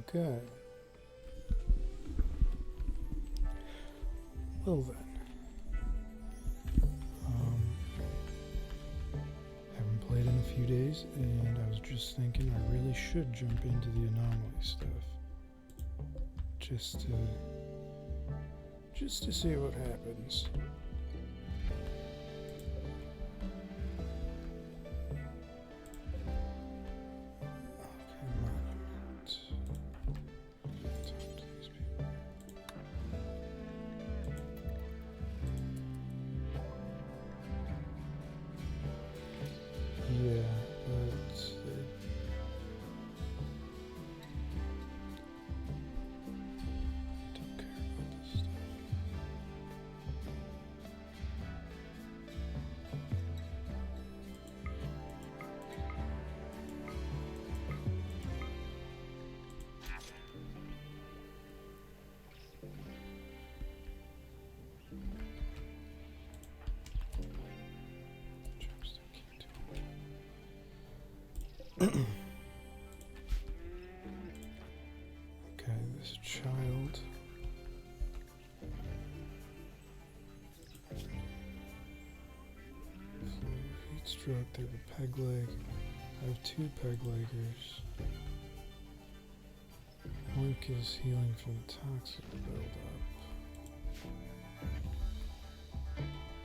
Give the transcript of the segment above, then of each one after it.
Okay. Well then. Haven't played in a few days, and I was just thinking I really should jump into the anomaly stuff. Just to see what happens. Yeah, but don't care about this stuff. Okay, this child. Heat stroke, they have a peg leg. I have 2 peg leggers. Oink is healing from the toxic buildup.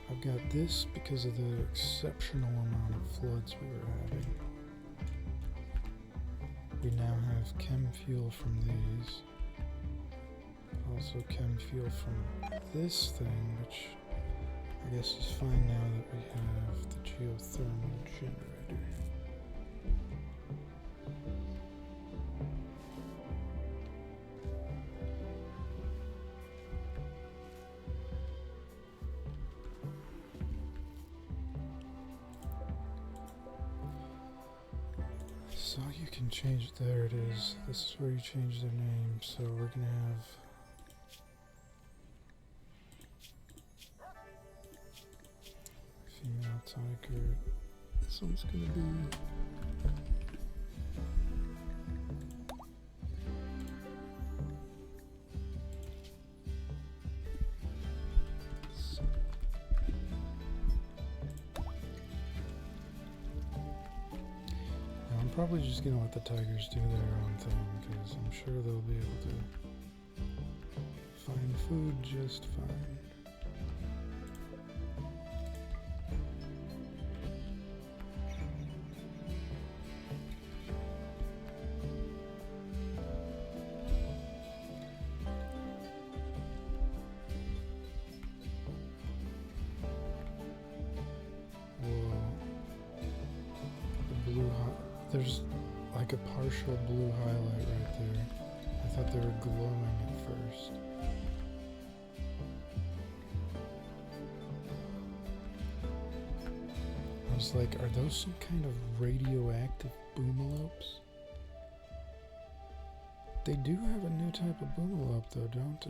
I've got this because of the exceptional amount of floods we were having. We now have chem fuel from these. Also chem fuel from this thing, which I guess is fine now that we have the geothermal generator. So you can change, there it is. This is where you change their name. So we're gonna have female tiger. This one's gonna be probably just gonna let the tigers do their own thing because I'm sure they'll be able to find food just fine. There's like a partial blue highlight right there. I thought they were glowing at first. I was like, are those some kind of radioactive boomalopes? They do have a new type of boomalope though, don't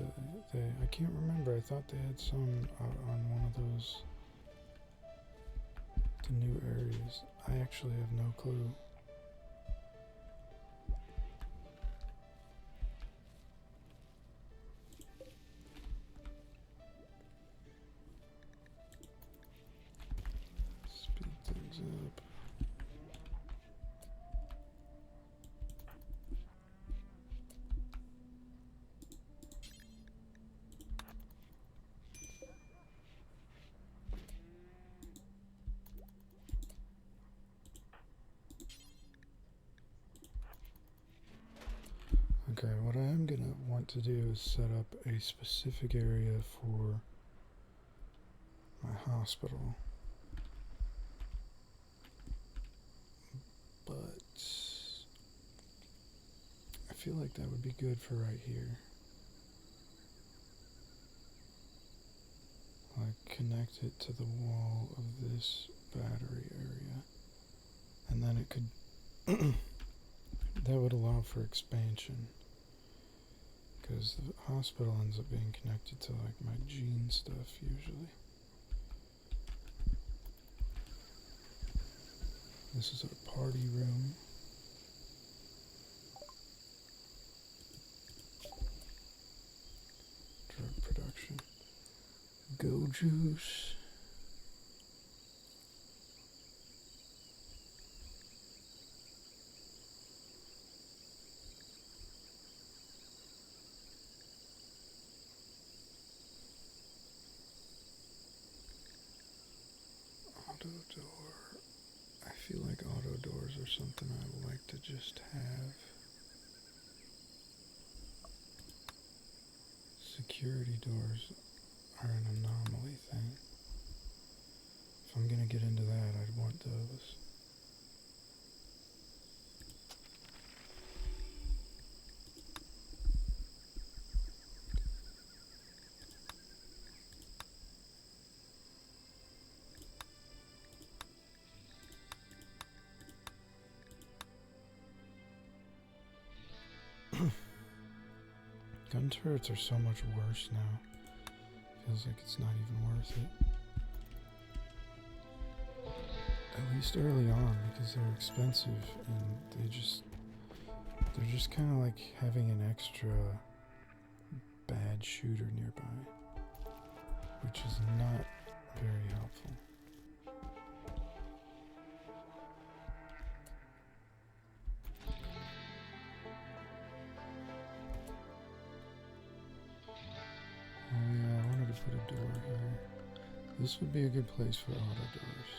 they? I can't remember. I thought they had some on one of those, the new areas. I actually have no clue. Up. Okay, what I am going to want to do is set up a specific area for my hospital. But I feel like that would be good for right here. Like connect it to the wall of this battery area. And then it could, that would allow for expansion. Because the hospital ends up being connected to like my gene stuff usually. This is our party room. apple juice. Auto door. I feel like auto doors are something I would like to just have. Security doors are an anomaly thing. If I'm gonna get into that, I'd want those. Gun turrets are so much worse now. Feels like it's not even worth it. At least early on, because they're expensive and they're just kind of like having an extra bad shooter nearby, which is not very helpful. Oh yeah, I wanted to put a door here. This would be a good place for auto doors.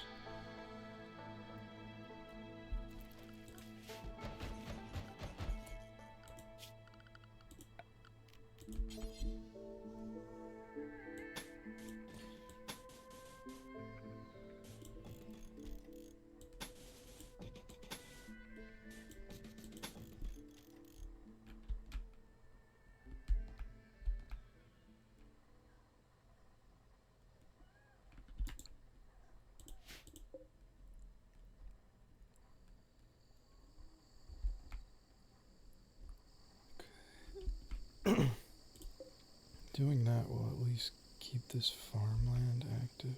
Doing that will at least keep this farmland active.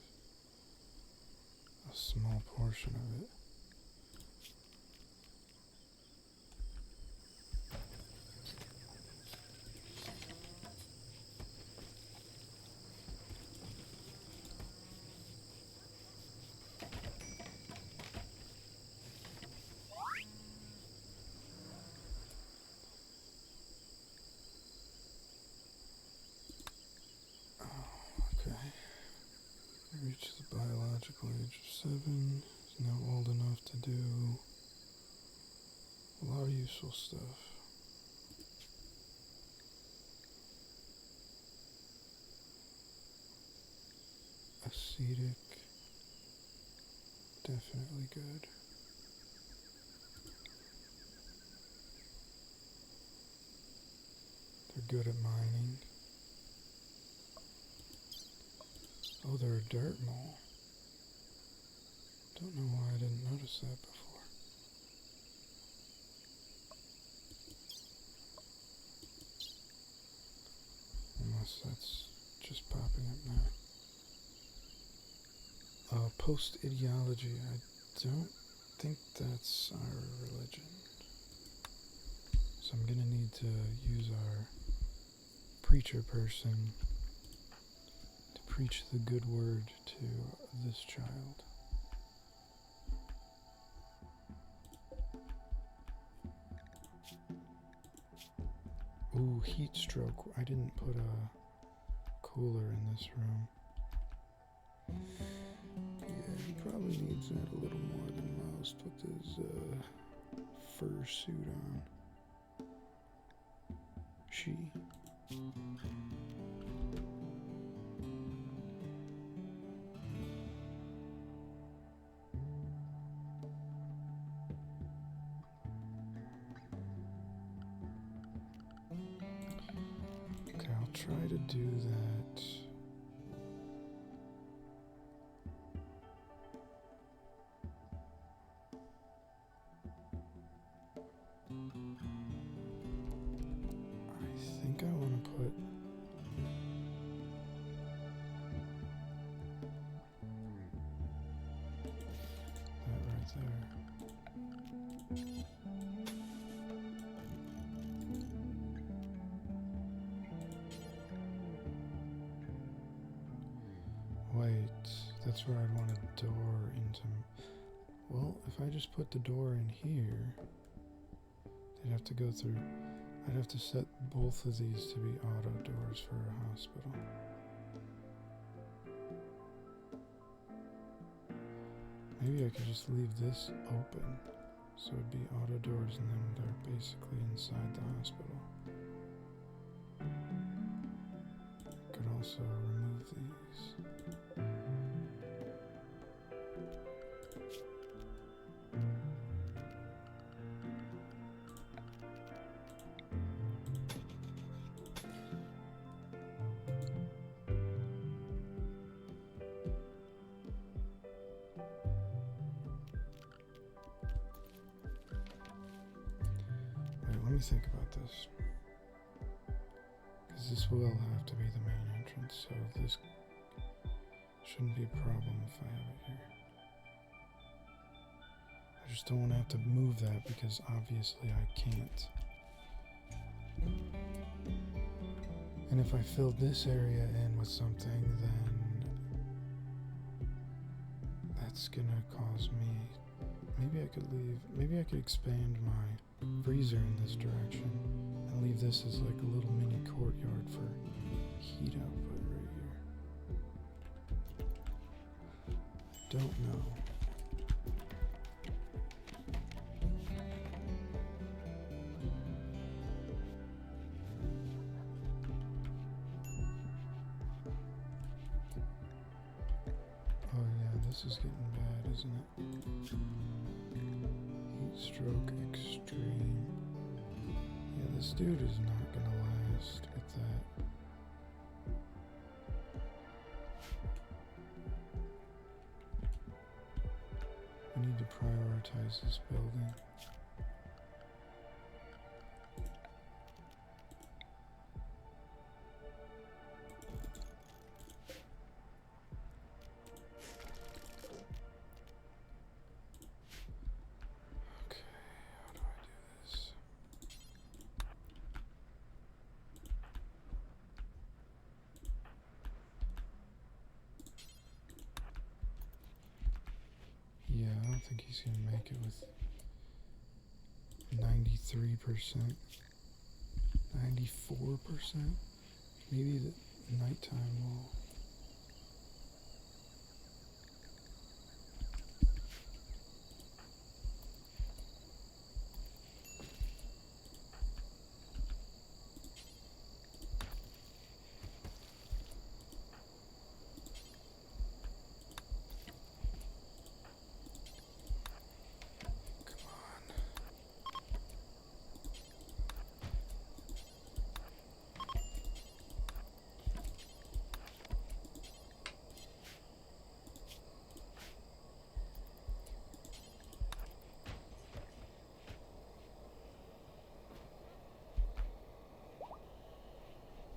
A small portion of it. Reached the biological age of 7. Is now old enough to do a lot of useful stuff. Acetic. Definitely good. They're good at mining. Oh, they're a dirt mole. Don't know why I didn't notice that before. Unless that's just popping up now. Post-ideology. I don't think that's our religion. So I'm gonna need to use our preacher person to preach the good word to this child. Ooh, heat stroke. I didn't put a cooler in this room. Yeah, he probably needs that a little more than most with his fur suit on. She. Okay, I'll try to do that. I think I want to put that right there. that's where I'd want a door into. Well, if I just put the door in here, they'd have to go through. I'd have to set both of these to be auto doors for a hospital. Maybe I could just leave this open, so it'd be auto doors and then they're basically inside the hospital. I could also remove these. Let me think about this, because this will have to be the main entrance, so this shouldn't be a problem if I have it here. I just don't want to have to move that because obviously I can't. And if I filled this area in with something, then that's gonna cause me, maybe I could expand my freezer in this direction and leave this as like a little mini courtyard for heat output right here. Don't know. Oh yeah, this is getting bad, isn't it? Heat stroke extreme. Yeah, this dude is not gonna last with that. We need to prioritize this building. Yeah, I don't think he's gonna make it with 93%, 94%. Maybe the nighttime will.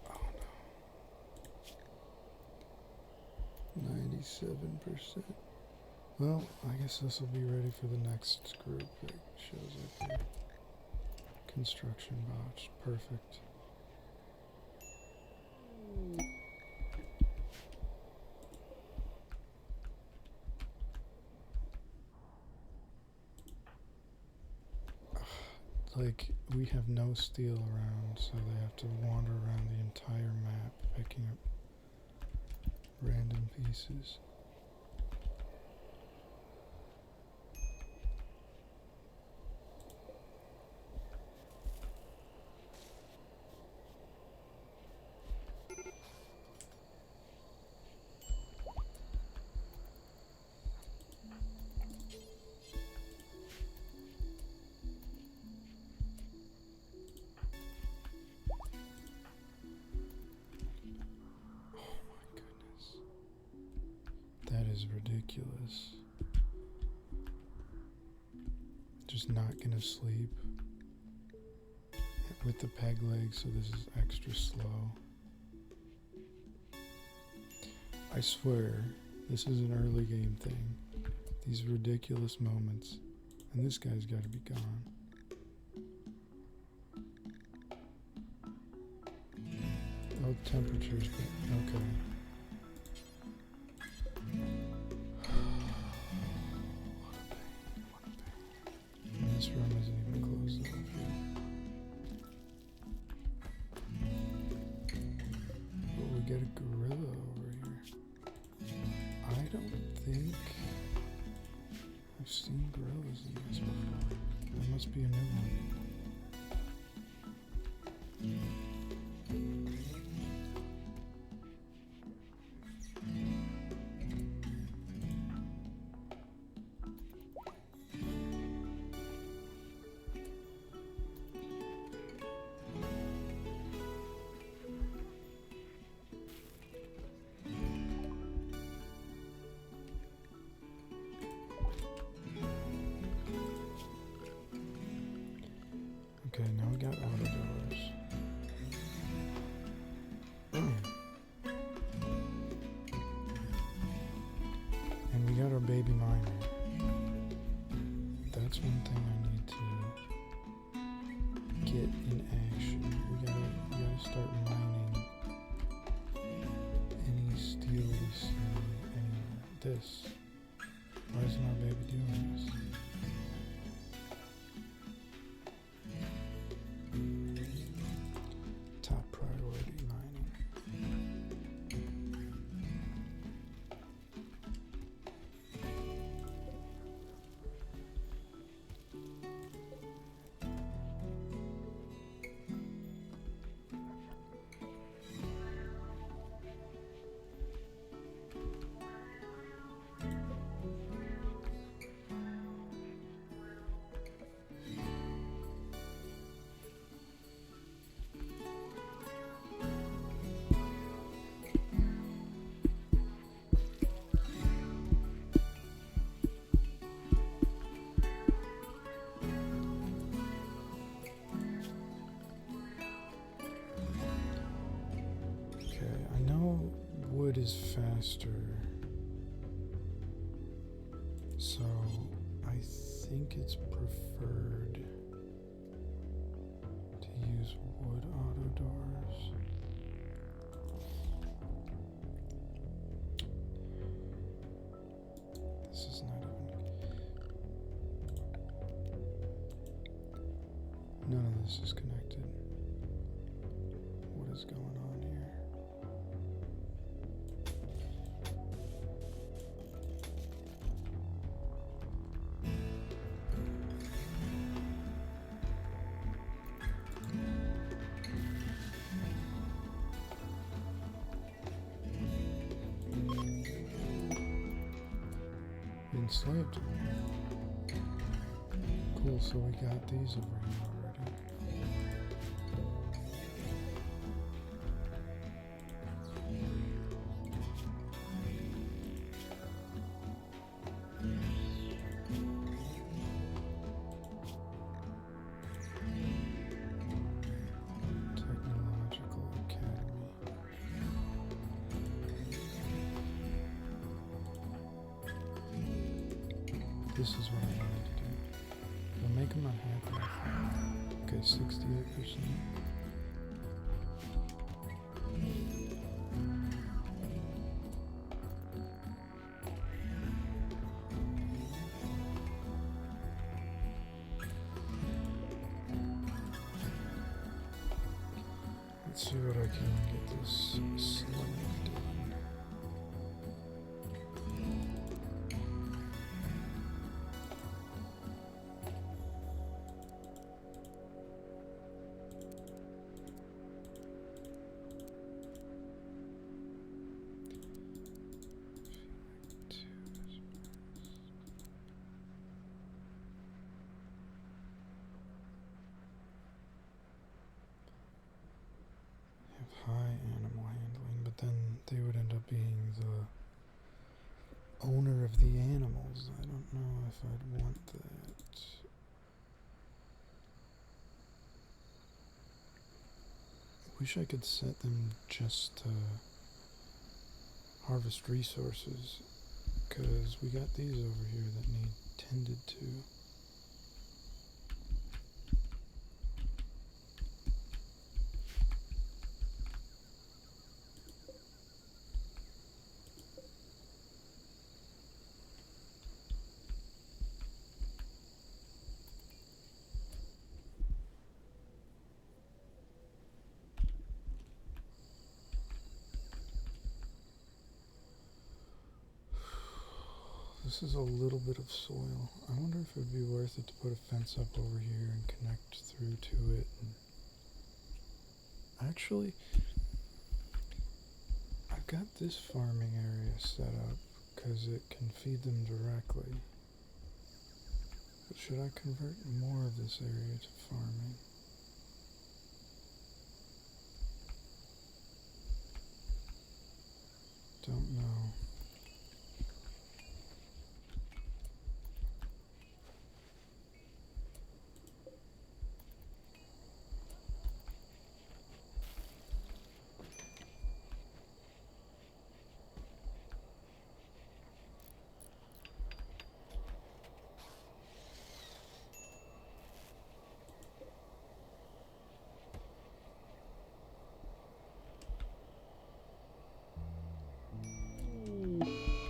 Oh no. 97%. Well, I guess this will be ready for the next group that shows up here. Construction botched. Perfect. Like, we have no steel around, so they have to wander around the entire map picking up random pieces. That is ridiculous. Just not gonna sleep with the peg leg, so this is extra slow. I swear, this is an early game thing. These ridiculous moments. And this guy's gotta be gone. Oh, temperature's good. Okay. think I've seen gorillas in this before. That must be a new one. Okay, now we got auto doors. And we got our baby miner. That's one thing I need to get in action. We gotta start mining any steel we see anywhere. This. Why isn't our baby doing this? Top priority mining. Wood is faster, so I think it's preferred to use wood auto doors. This is not even... None of this is connected. What is going on here? Enslaved. Cool, so we got these over here already. Technological Academy. This is what I wanted to do. We'll make them unhappy. Okay, 68%. Let's see what I can get this slave done. High animal handling, but then they would end up being the owner of the animals. I don't know if I'd want that. Wish I could set them just to harvest resources, because we got these over here that need tended to. This is a little bit of soil. I wonder if it would be worth it to put a fence up over here and connect through to it. And actually, I've got this farming area set up because it can feed them directly. But should I convert more of this area to farming? Don't know.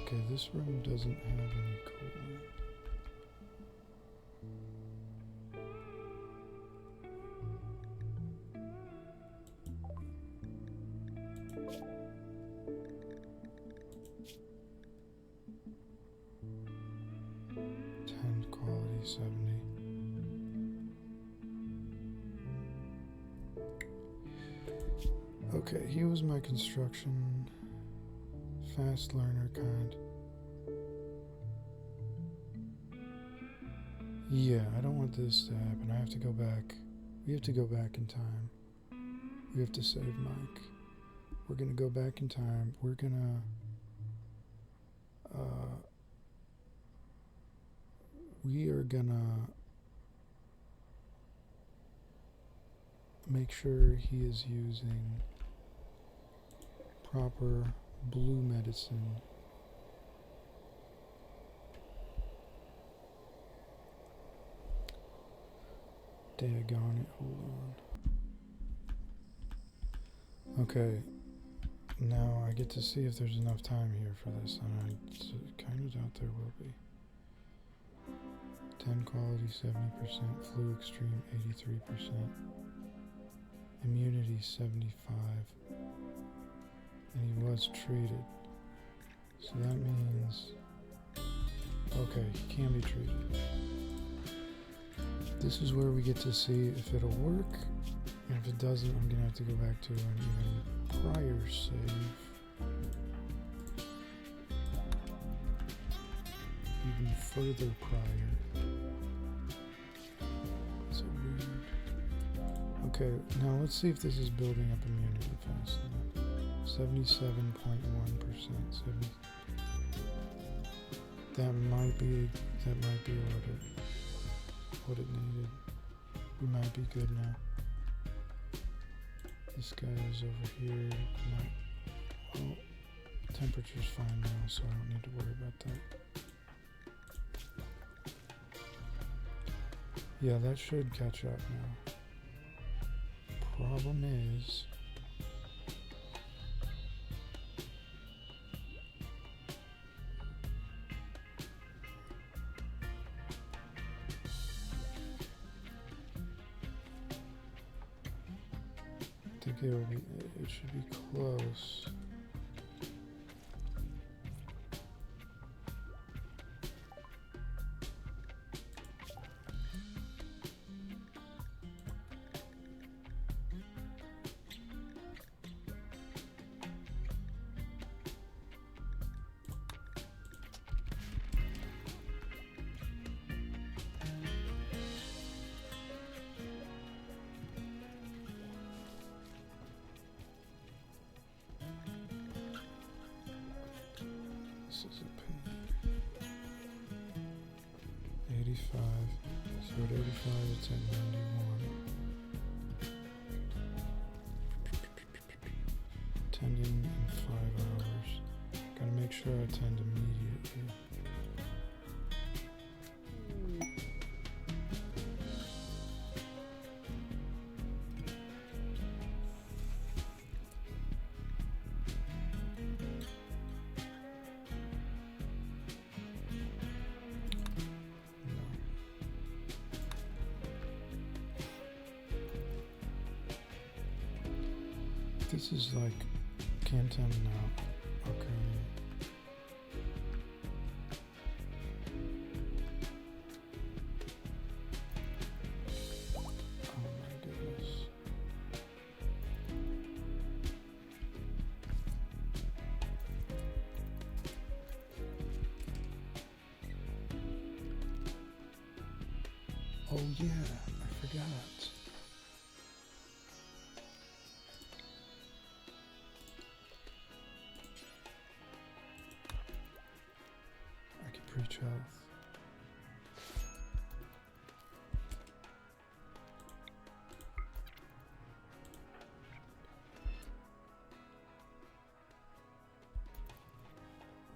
Okay, this room doesn't have any coolant. Quality 70. Okay, he was my construction fast learner kind. Yeah, I don't want this to happen. I have to go back. We have to go back in time. We have to save Mike. We're gonna go back in time. We're gonna we are gonna make sure he is using proper blue medicine. Daggone it, hold on. Okay, now I get to see if there's enough time here for this, and I kind of doubt there will be. 10 quality 70%, flu extreme 83%, immunity 75, and he was treated. So that means, okay, he can be treated. This is where we get to see if it'll work, and if it doesn't, I'm gonna have to go back to an even prior save. Even further prior. So weird. Okay, now let's see if this is building up immunity fast enough. 77.1%. That might be what it needed. We might be good now. This guy is over here. Well, temperature's fine now, so I don't need to worry about that. Yeah, that should catch up now. Problem is, I think it should be close. This is a pain. 85. So at 85, it's at 91. Tending in 5 hours. Gotta make sure I tend immediately. This is like Canton now. Okay. Oh yeah, I forgot. I can preach health.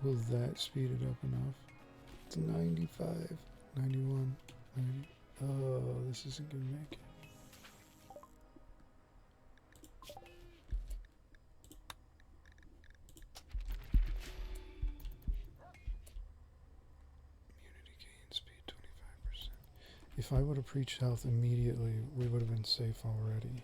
Will that speed it up enough? It's 95, 91, 90. Oh, this isn't gonna make it. Immunity gain speed 25%. If I would have preached health immediately, we would have been safe already.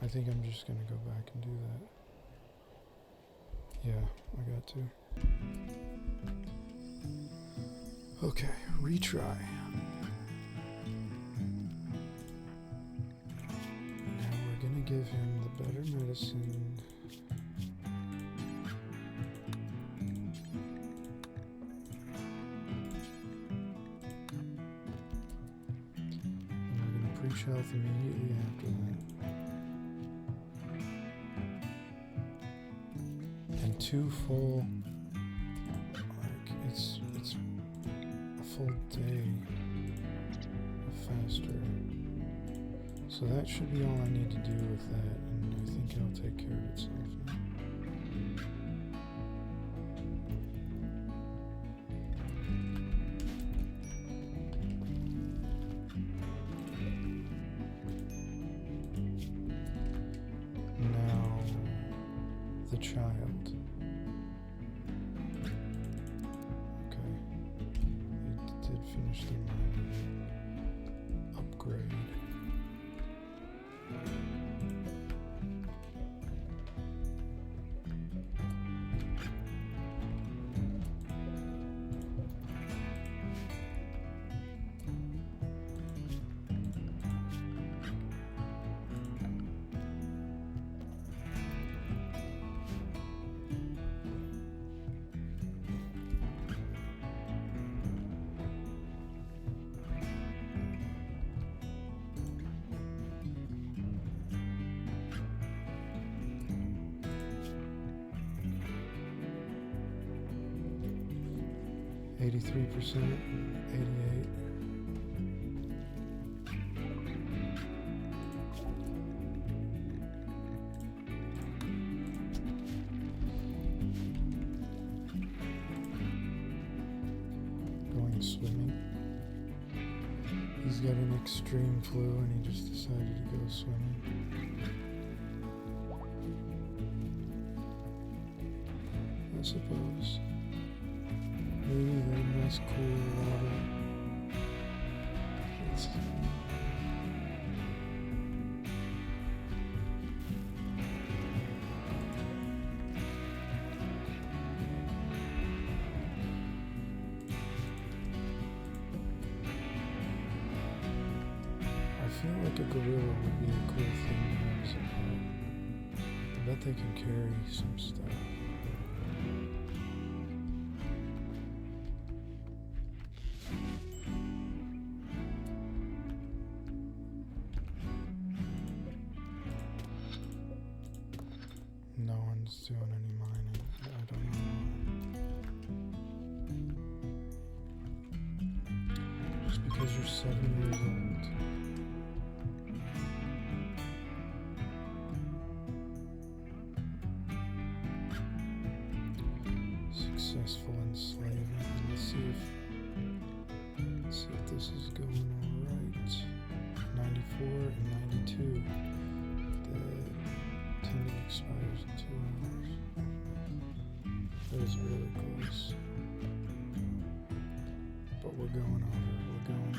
I think I'm just gonna go back and do that. Yeah, I got to. Okay, retry. Now we're gonna give him the better medicine. And we're gonna preach health immediately after that. And 2 full, like it's a full day of faster. So that should be all I need to do with that, and I think it'll take care of itself now. Now, the child. Okay, it did finish the minor upgrade. %, 88. Going swimming. He's got an extreme flu and he just decided to go swimming. I suppose. Maybe they must cool water. I feel like a gorilla would be a cool thing to have as a pet. I bet they can carry some stuff. No one's doing any mining. I don't know. Just because you're 7 years old. Successful enslavement. Let's see if this is going alright. 94 and 92. The tending expires in 2 hours. That is really close. But we're going over. We're going.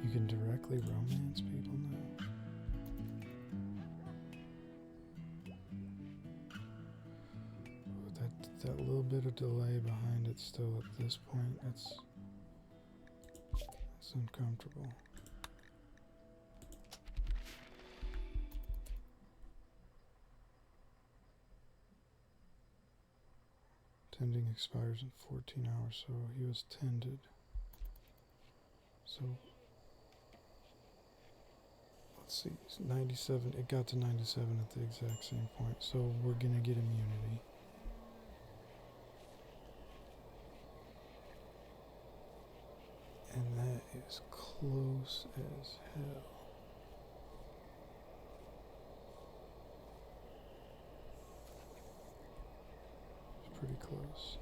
You can directly romance people now. That little bit of delay behind it still at this point, that's It's uncomfortable. Tending expires in 14 hours, so he was tended. So let's see, 97. It got to 97 at the exact same point, so we're gonna get immunity. And that is close as hell. It's pretty close.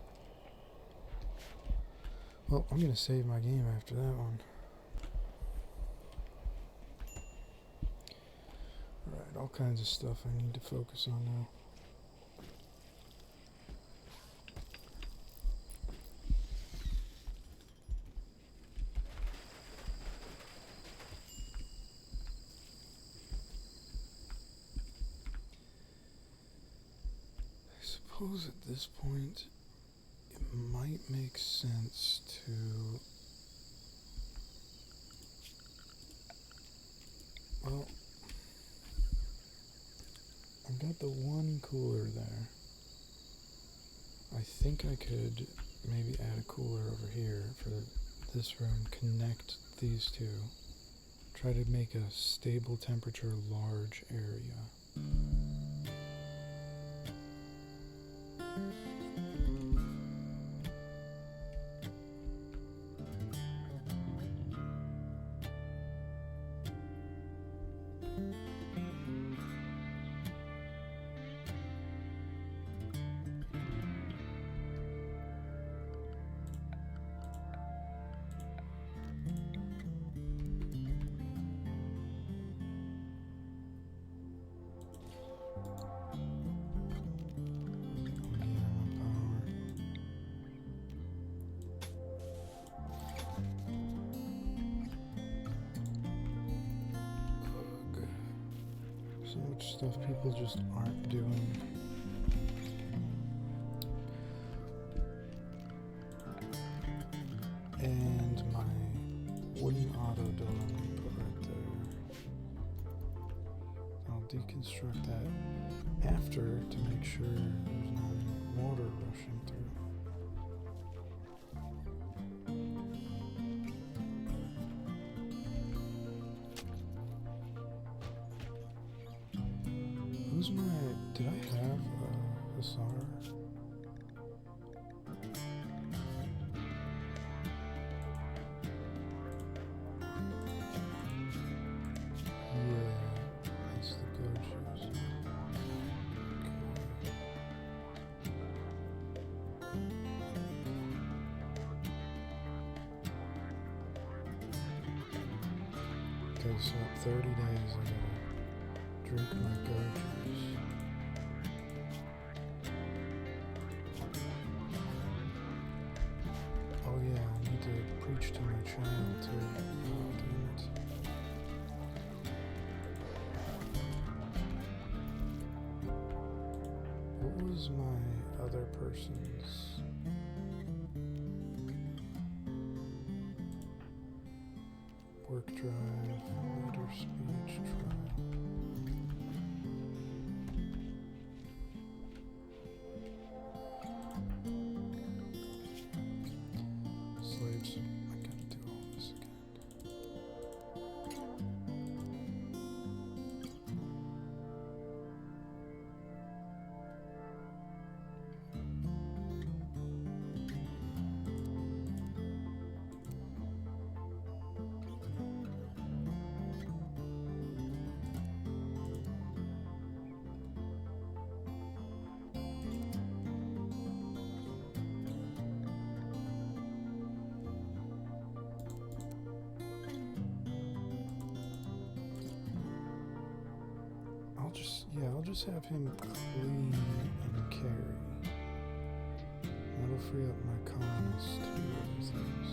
Well, I'm gonna save my game after that one. Alright, all kinds of stuff I need to focus on now. I suppose at this point it might make sense to well, I've got the one cooler there. I think I could maybe add a cooler over here for this room, connect these two, try to make a stable temperature large area. So much stuff people just aren't doing. And my wooden auto door I'm gonna put right there. I'll deconstruct that after to make sure there's no water rushing through. Who's my... Did I have Hussar? Yeah, that's the go-tos. Okay. Okay, so at 30 days I gotta drink my go-tos. Oh yeah, I need to preach to my child too. Oh, damn it. What was my other person's? Work drive, leader speech, trial. Slaves, I gotta do all this again. I'll just have him clean and carry. That'll free up my colonists to do other things.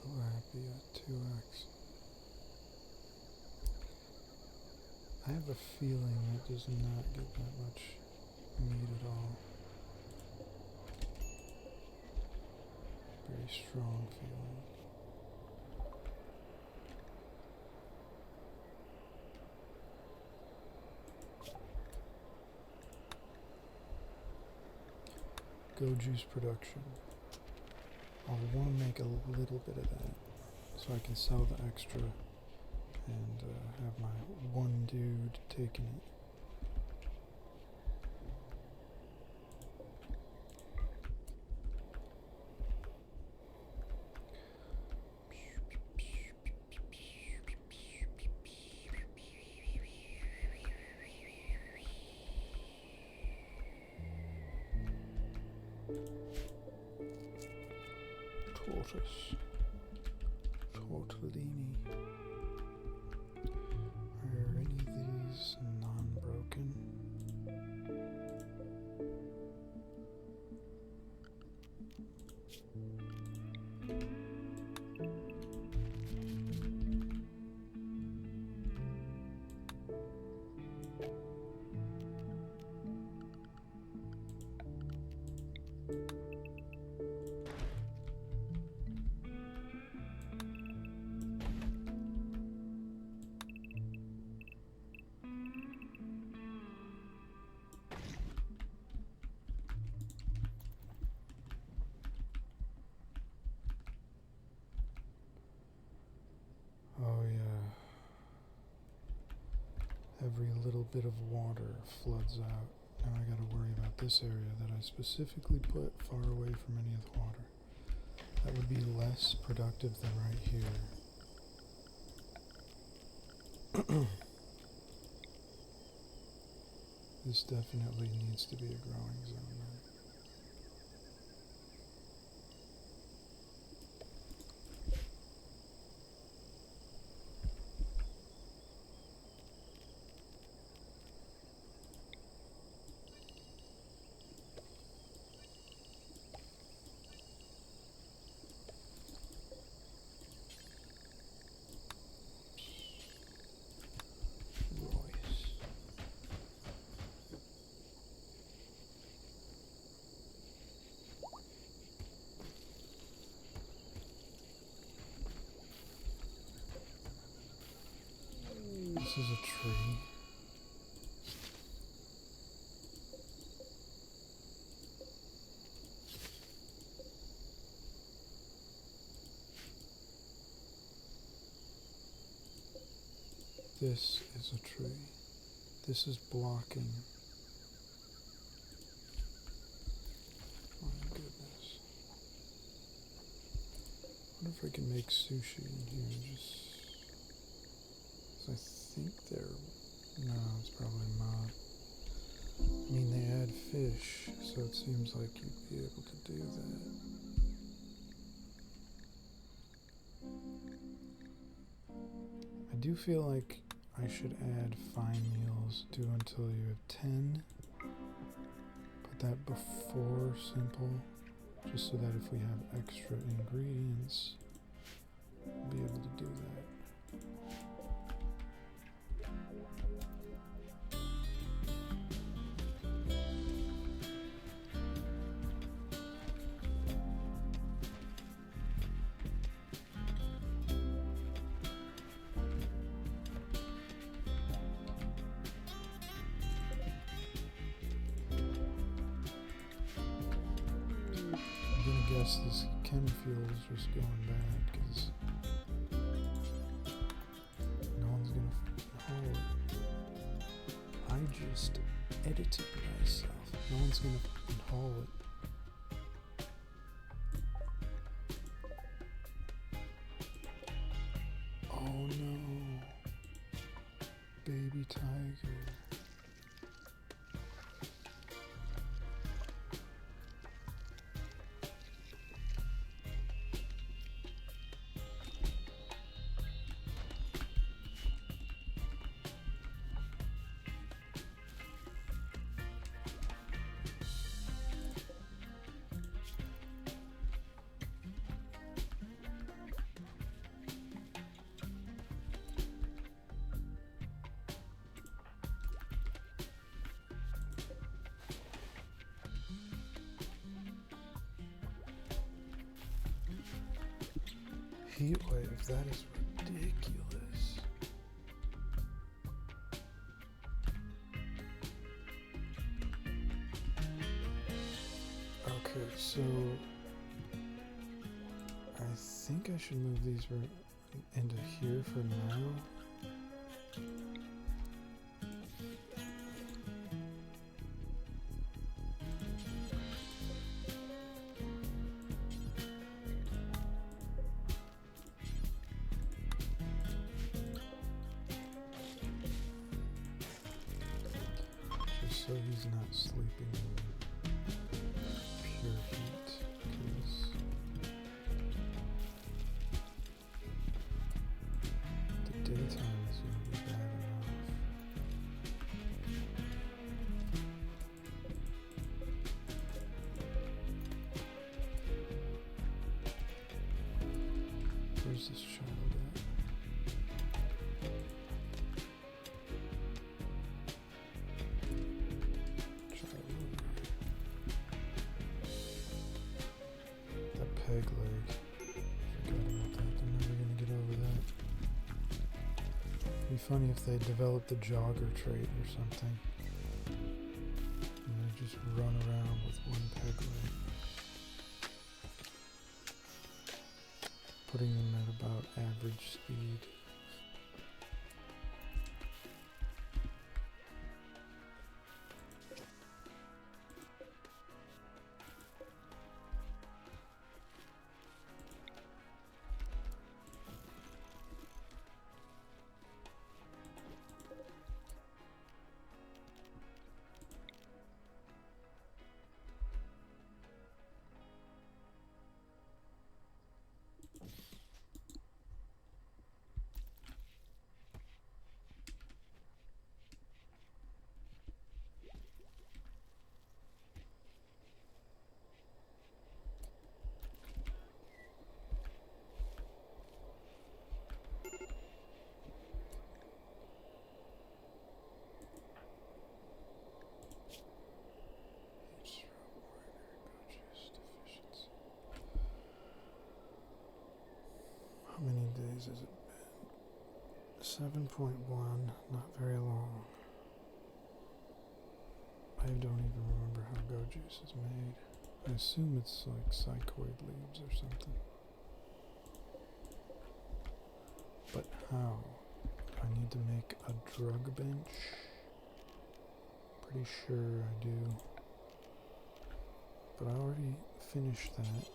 Tilapia 2x. I have a feeling that does not get that much meat at all. Very strong feeling. Go juice production. I'll want to make a little bit of that so I can sell the extra and have my one dude taking it. Tortoise. Tortellini. Are any of these non-broken? Oh yeah. Every little bit of water floods out. Now I gotta worry about this area that I specifically put far away from any of the water. That would be less productive than right here. This definitely needs to be a growing zone. This is a tree. This is a tree. This is blocking. My goodness. I wonder if I can make sushi in here. Just, 'cause I think they're, no, it's probably not. fish, so it seems like you'd be able to do that. I do feel like I should add fine meals, do until you have 10. Put that before simple, just so that if we have extra ingredients, we'll be able to do that. I guess this chem fuel is just going bad because no one's gonna haul it. I just edited myself. No one's gonna haul it. Oh no, baby tiger. Heat wave, that is ridiculous. Okay, so I think I should move these into here for now. So he's not sleeping in pure heat, because the daytime is going to be bad enough. Where's this child at? Peg leg. Forgot about that. I'm never gonna get over that. It'd be funny if they developed the jogger trait or something. And they just run around with one peg leg. Putting them at about average speed. How many days has it been? 7.1, not very long. I don't even remember how go juice is made. I assume it's like psychoid leaves or something. But how? I need to make a drug bench? Pretty sure I do. But I already finished that.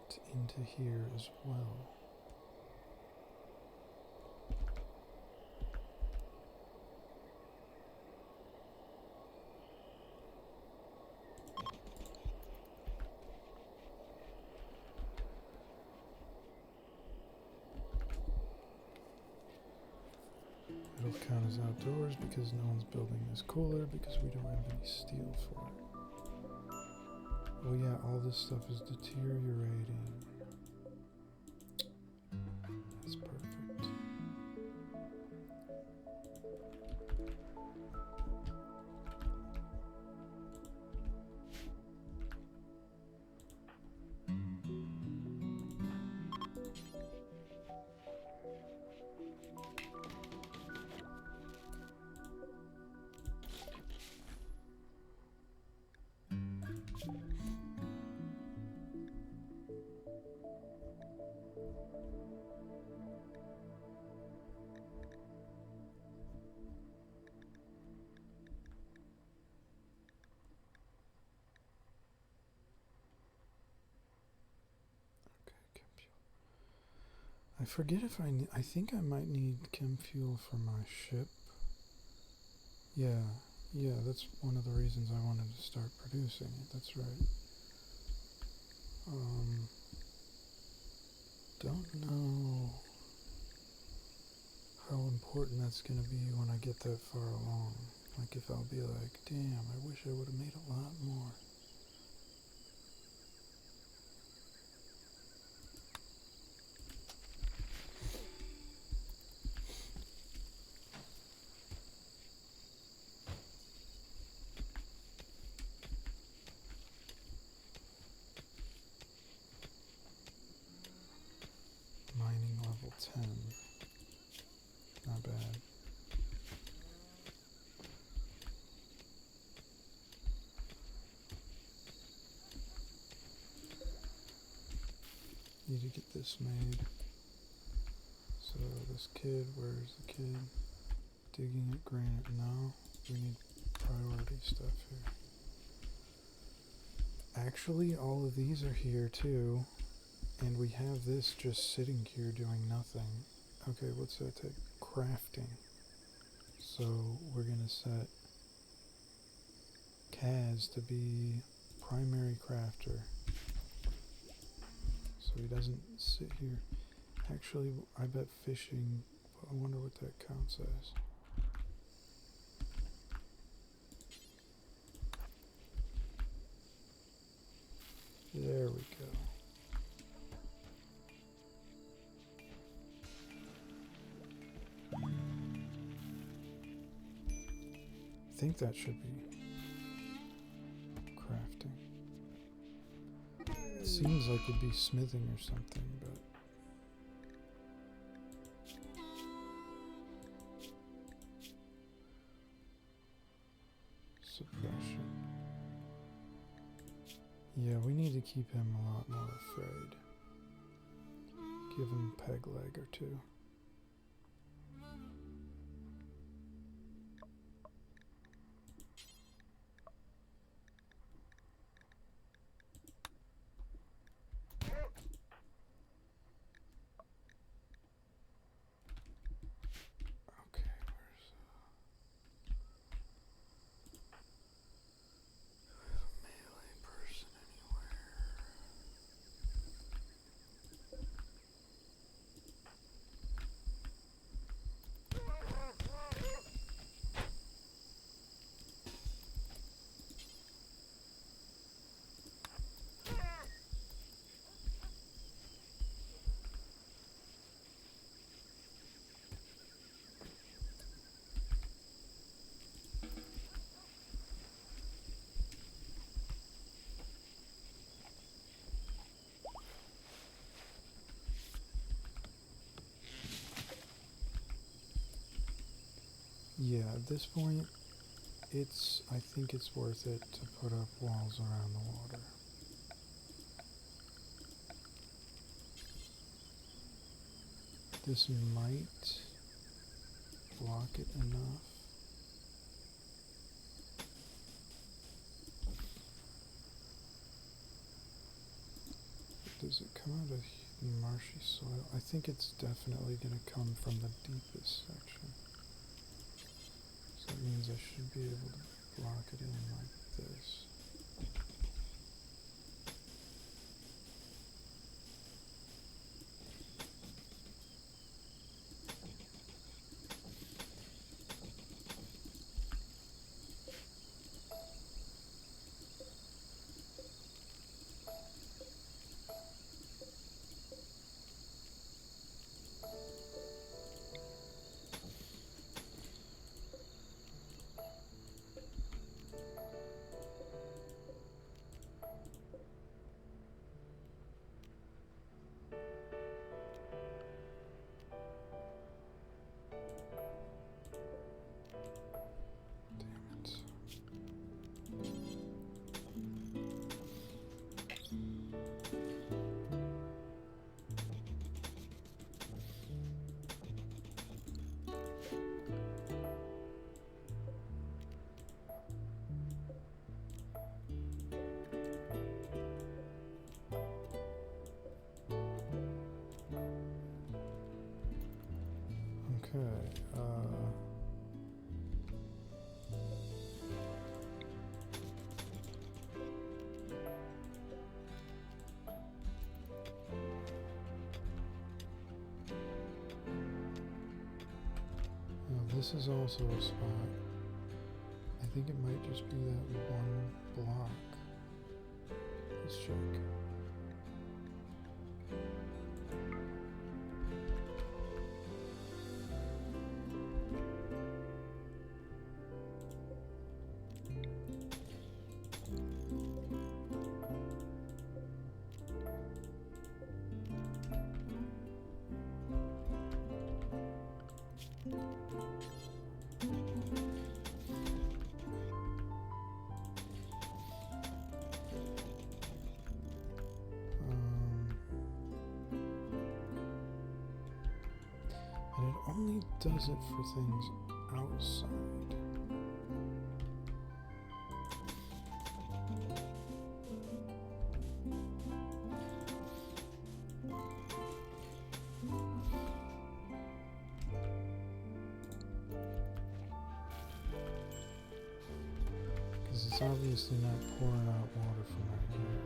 connect into here as well. It'll count as outdoors because no one's building this cooler because we don't have any steel for it. Oh yeah, all this stuff is deteriorating. That's perfect. I forget if I think I might need chem fuel for my ship. Yeah, that's one of the reasons I wanted to start producing it, that's right. Don't know how important that's going to be when I get that far along. Like if I'll be like, damn, I wish I would have made a lot more. Mining level 10. Not bad. Need to get this made. So this kid, where's the kid? Digging at granite. No, we need priority stuff here. Actually, all of these are here too. And we have this just sitting here doing nothing. Okay, what's that take? Crafting. So we're going to set Kaz to be primary crafter. So he doesn't sit here. Actually, I bet fishing, I wonder what that counts as. There we go. I think that should be crafting. It seems like it'd be smithing or something, but suppression. Yeah, we need to keep him a lot more afraid. Give him a peg leg or two. Yeah, at this point, I think it's worth it to put up walls around the water. This might block it enough. Do does it come out of marshy soil? I think it's definitely going to come from the deepest section. So that means I should be able to block it in like this. Okay, now this is also a spot. I think it might just be that one block. Let's check. And it only does it for things outside. Because it's obviously not pouring out water from right here.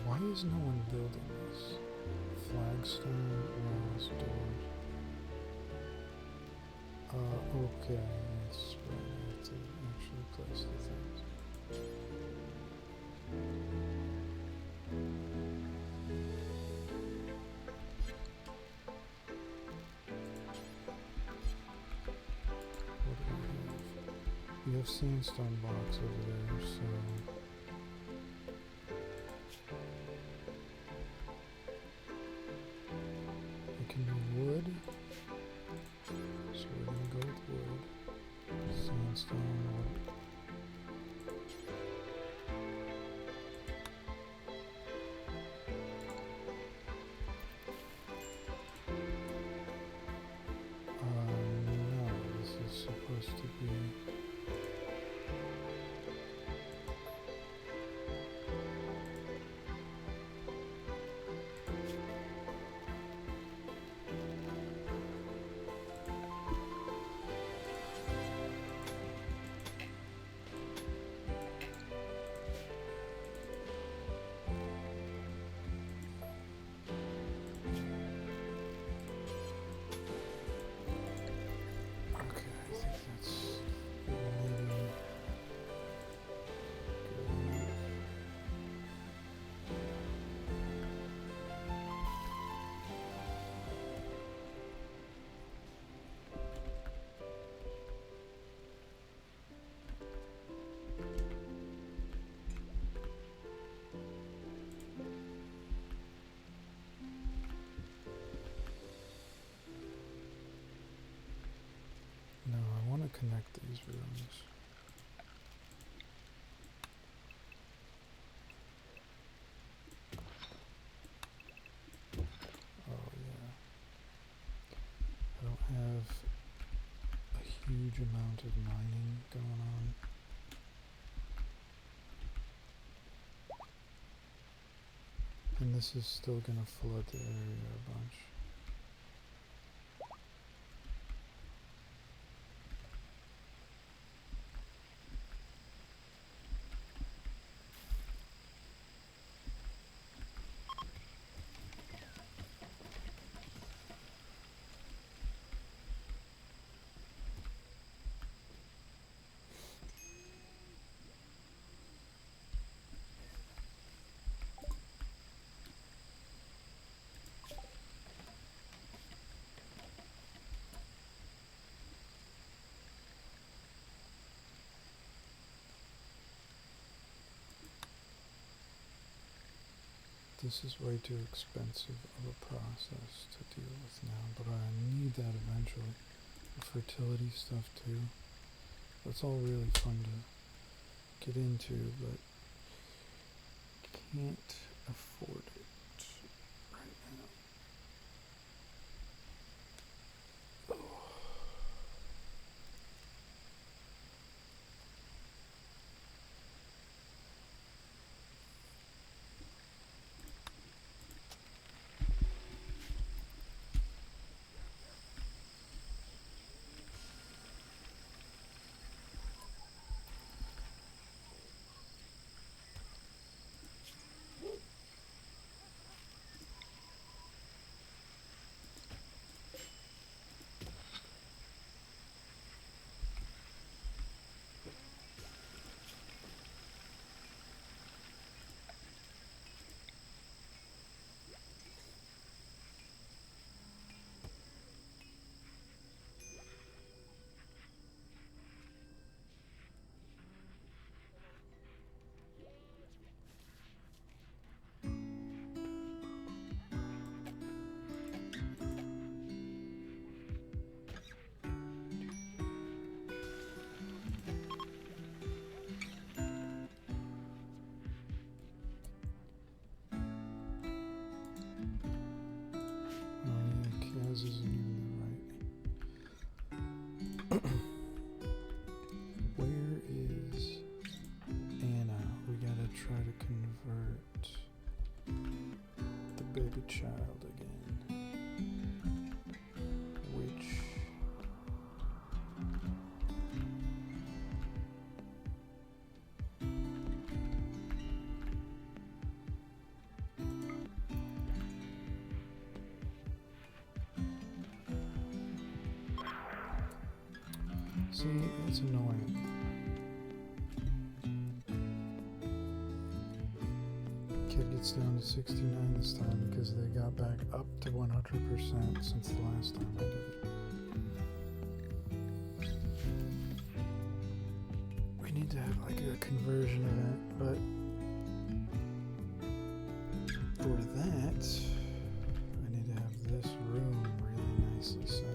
Why is no one building this? Flagstone, walls, doors. Okay, that's right. I have to actually place the things. What do we have? We have sandstone blocks over there, so... wood, so we're going to go with wood, sandstone, wood. No, this is supposed to be... No, I want to connect these rooms. Oh, yeah. amount of mining going on. And this is still going to flood the area a bunch. This is way too expensive of a process to deal with now, but I need that eventually. The fertility stuff too. That's all really fun to get into, but can't afford it right now. Kaz isn't even the right. Where is Anna? We gotta try to convert the baby child again. Which see, it's annoying. Kid gets down to 69 this time because they got back up to 100% since the last time I did it. We need to have like a conversion event, but for that, I need to have this room really nicely set up.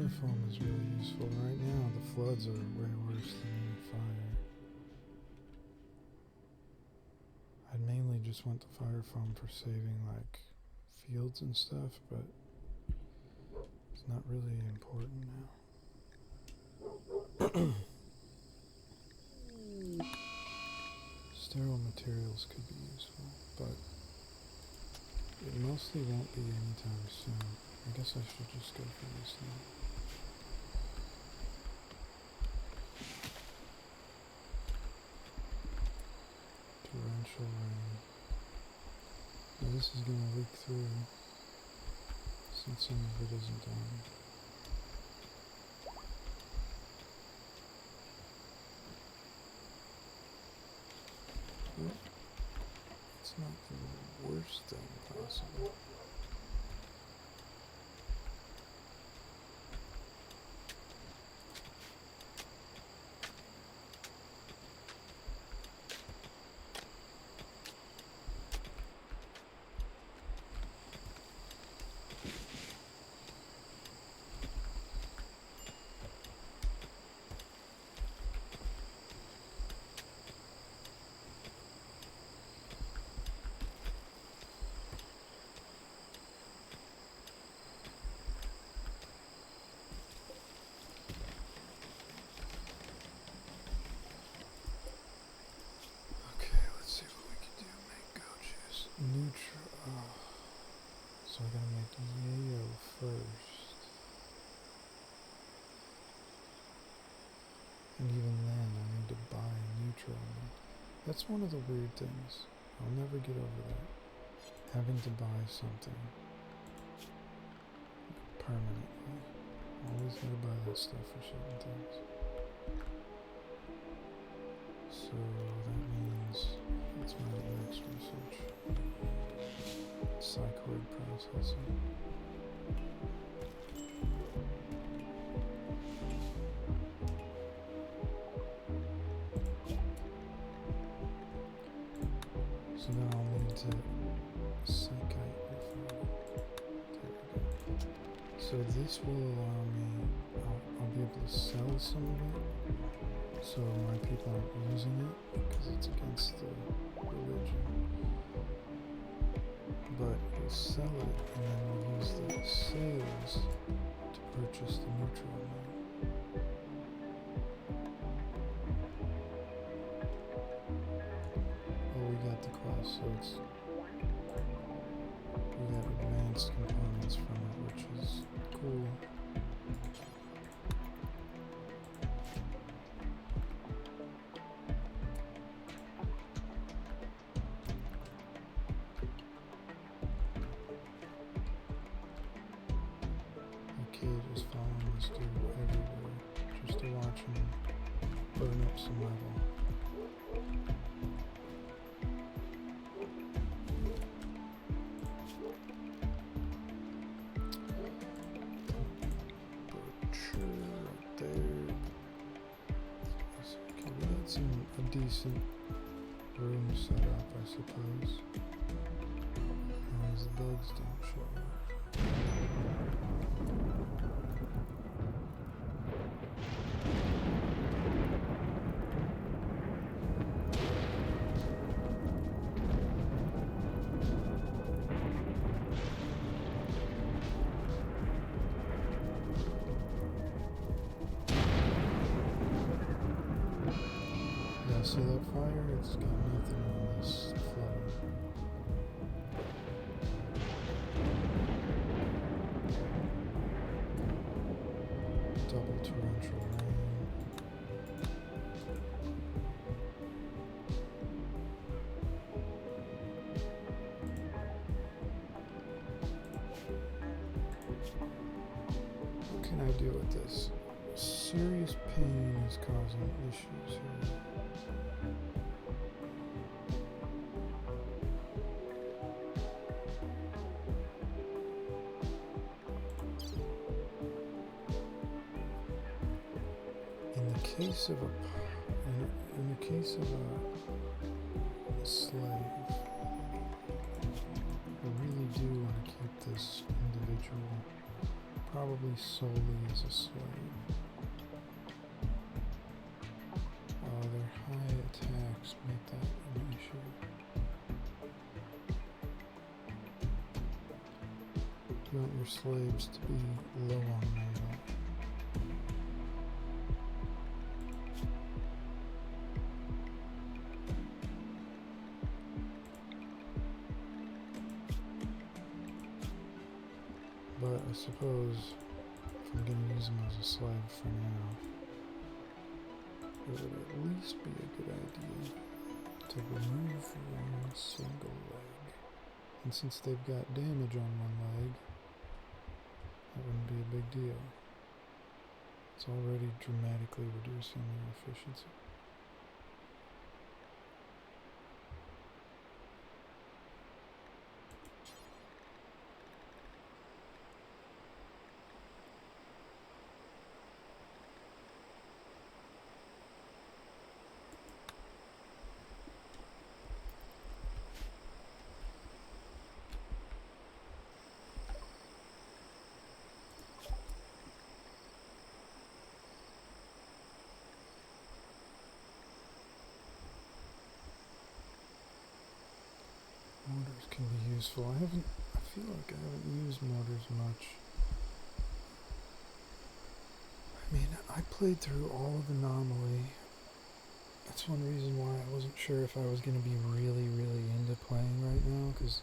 fire foam is really useful. Right now, the floods are way worse than any fire. I mainly just want the fire foam for saving, like, fields and stuff, but it's not really important now. Sterile materials could be useful, but it mostly won't be anytime soon. I guess I should just go for this now. Torrential rain. Now this is going to leak through since some of it isn't done. Well, it's not the worst thing possible. So I gotta make yayo first. And even then, I need to buy neutral. That's one of the weird things. I'll never get over that. Having to buy something permanently. Always gotta buy that stuff for certain things. So that means it's my next research. Psychoid processing. So then I'll need to psychite refine. There we go. So this will allow me, I'll be able to sell some of it. So my people aren't using it because it's against the religion. But we'll sell it and then we'll use the sales to purchase the neutral amount. Oh, we got the class, so we got advanced components from it, which is cool. Just following this dude everywhere, just to watch him burn up some level. Butcher right there. Okay, we got a decent room set up, I suppose. As long as the bugs don't show up. See that fire? It's got nothing on this floor. Double torrential rain. What can I do with this? Serious pain is causing issues here. In the case of a slave, I really do want to keep this individual probably solely as a slave. Their high attacks make that an issue. You want your slaves to be low on mana. But I suppose if I'm going to use them as a slave for now, it would at least be a good idea to remove one single leg. And since they've got damage on one leg, that wouldn't be a big deal. It's already dramatically reducing their efficiency. Mortars can be useful. I feel like I haven't used mortars much. I mean, I played through all of Anomaly. That's one reason why I wasn't sure if I was going to be really, really into playing right now, because,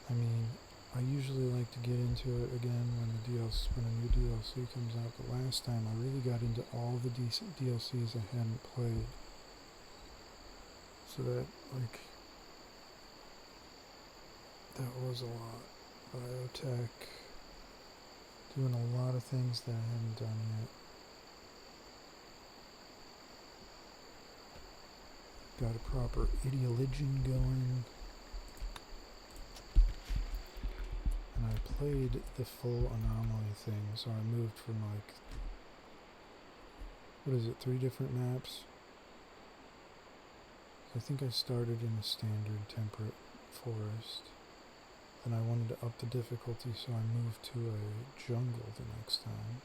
I mean, I usually like to get into it again when a new DLC comes out, but last time I really got into all the decent DLCs I hadn't played. So that, like, that was a lot. Biotech, doing a lot of things that I haven't done yet. Got a proper ideology going. And I played the full Anomaly thing, so I moved from like, what is it, 3 different maps? I think I started in a standard temperate forest. Then I wanted to up the difficulty, so I moved to a jungle the next time,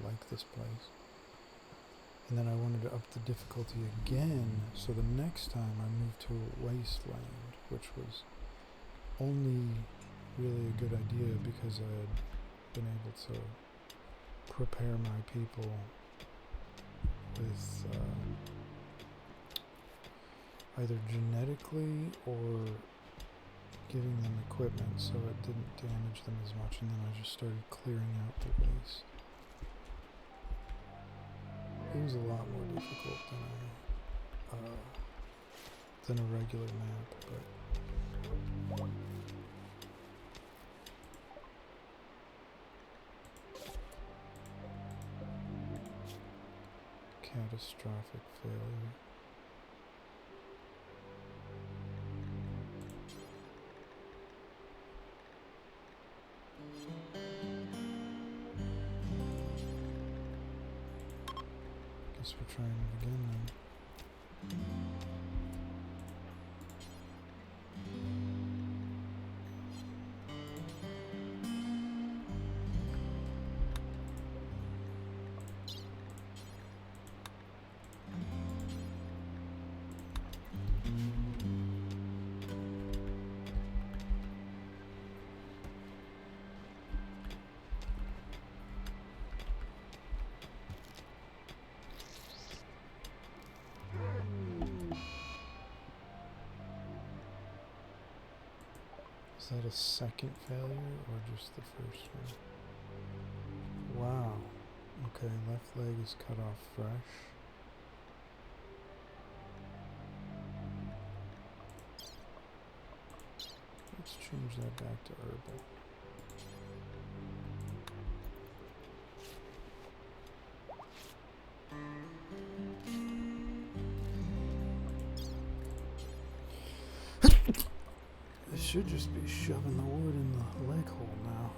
like this place. And then I wanted to up the difficulty again, so the next time I moved to a wasteland, which was only really a good idea because I had been able to prepare my people with either genetically or giving them equipment so it didn't damage them as much, and then I just started clearing out the waste. It was a lot more difficult than a regular map, but catastrophic failure. Guess we're trying it again then. Is that a second failure or just the first one? Wow. Okay, left leg is cut off fresh. Let's change that back to herbal. Should just be shoving the wood in the leg hole now.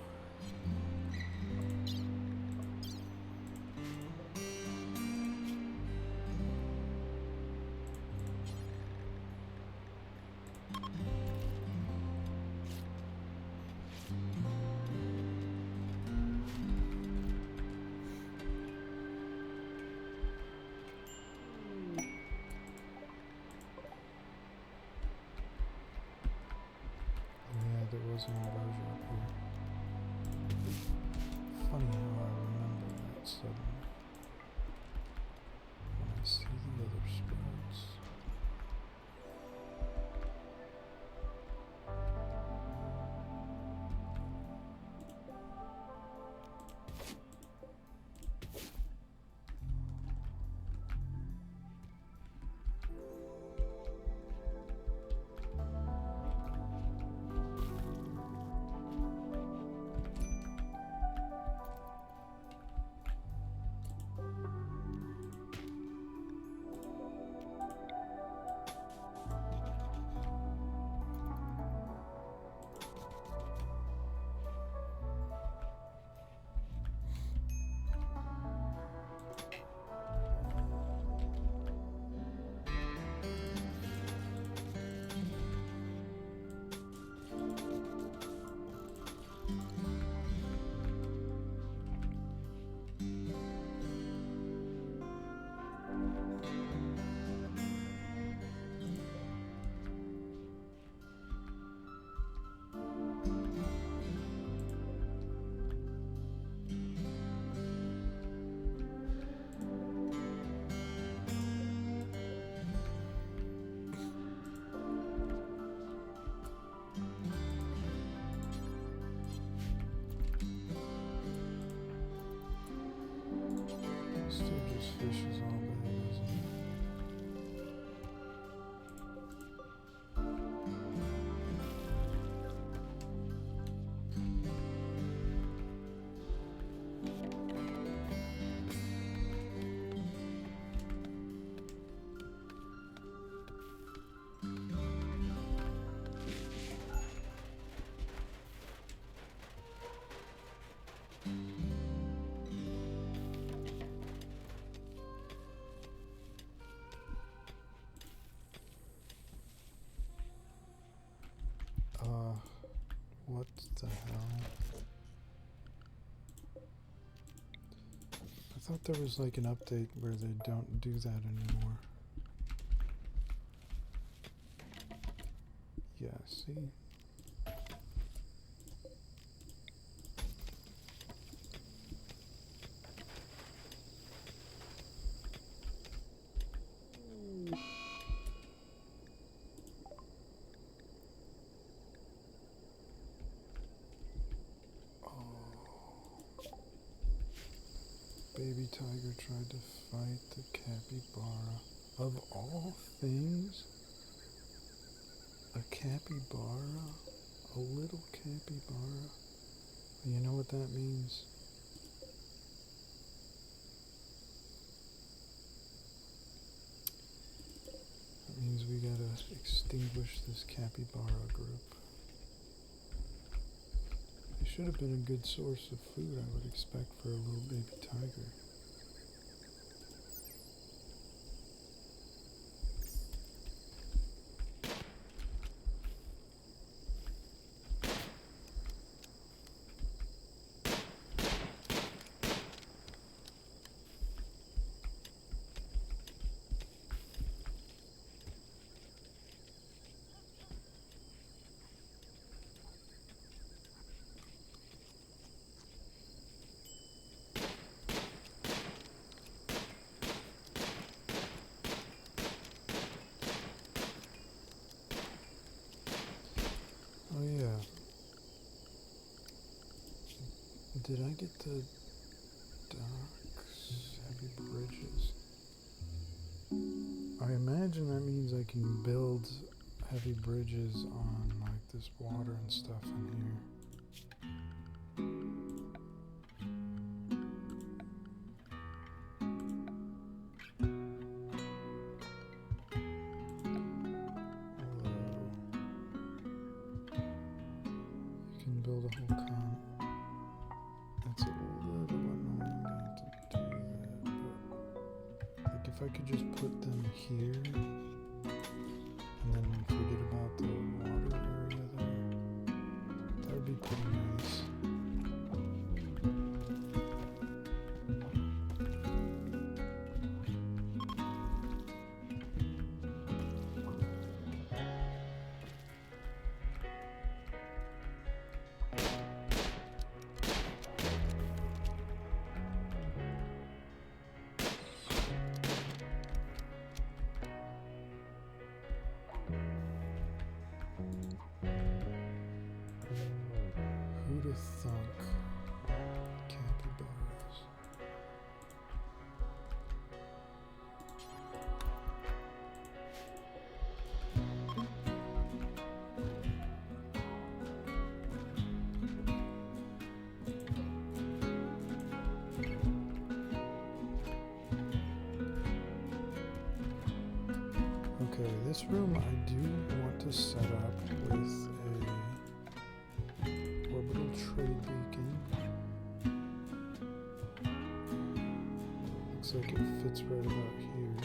this ambrosia up here. Funny how I remember that suddenly when I see the other sprouts. Still just fishes all day, isn't it? What the hell? I thought there was like an update where they don't do that anymore. Yeah, see? Baby tiger tried to fight the capybara. Of all things, a capybara? A little capybara? You know what that means? That means we gotta extinguish this capybara group. They should have been a good source of food, I would expect, for a little baby tiger. Oh yeah. Did I get the docks? Heavy bridges? I imagine that means I can build heavy bridges on like this water and stuff in here. Build a whole con. That's a little annoying to do that, but like if I could just put them here and then forget about the water area there, that would be pretty nice. a thunk. Capybaras. Okay, this room I do want to set up with a orbital trade beacon. Looks like it fits right about here.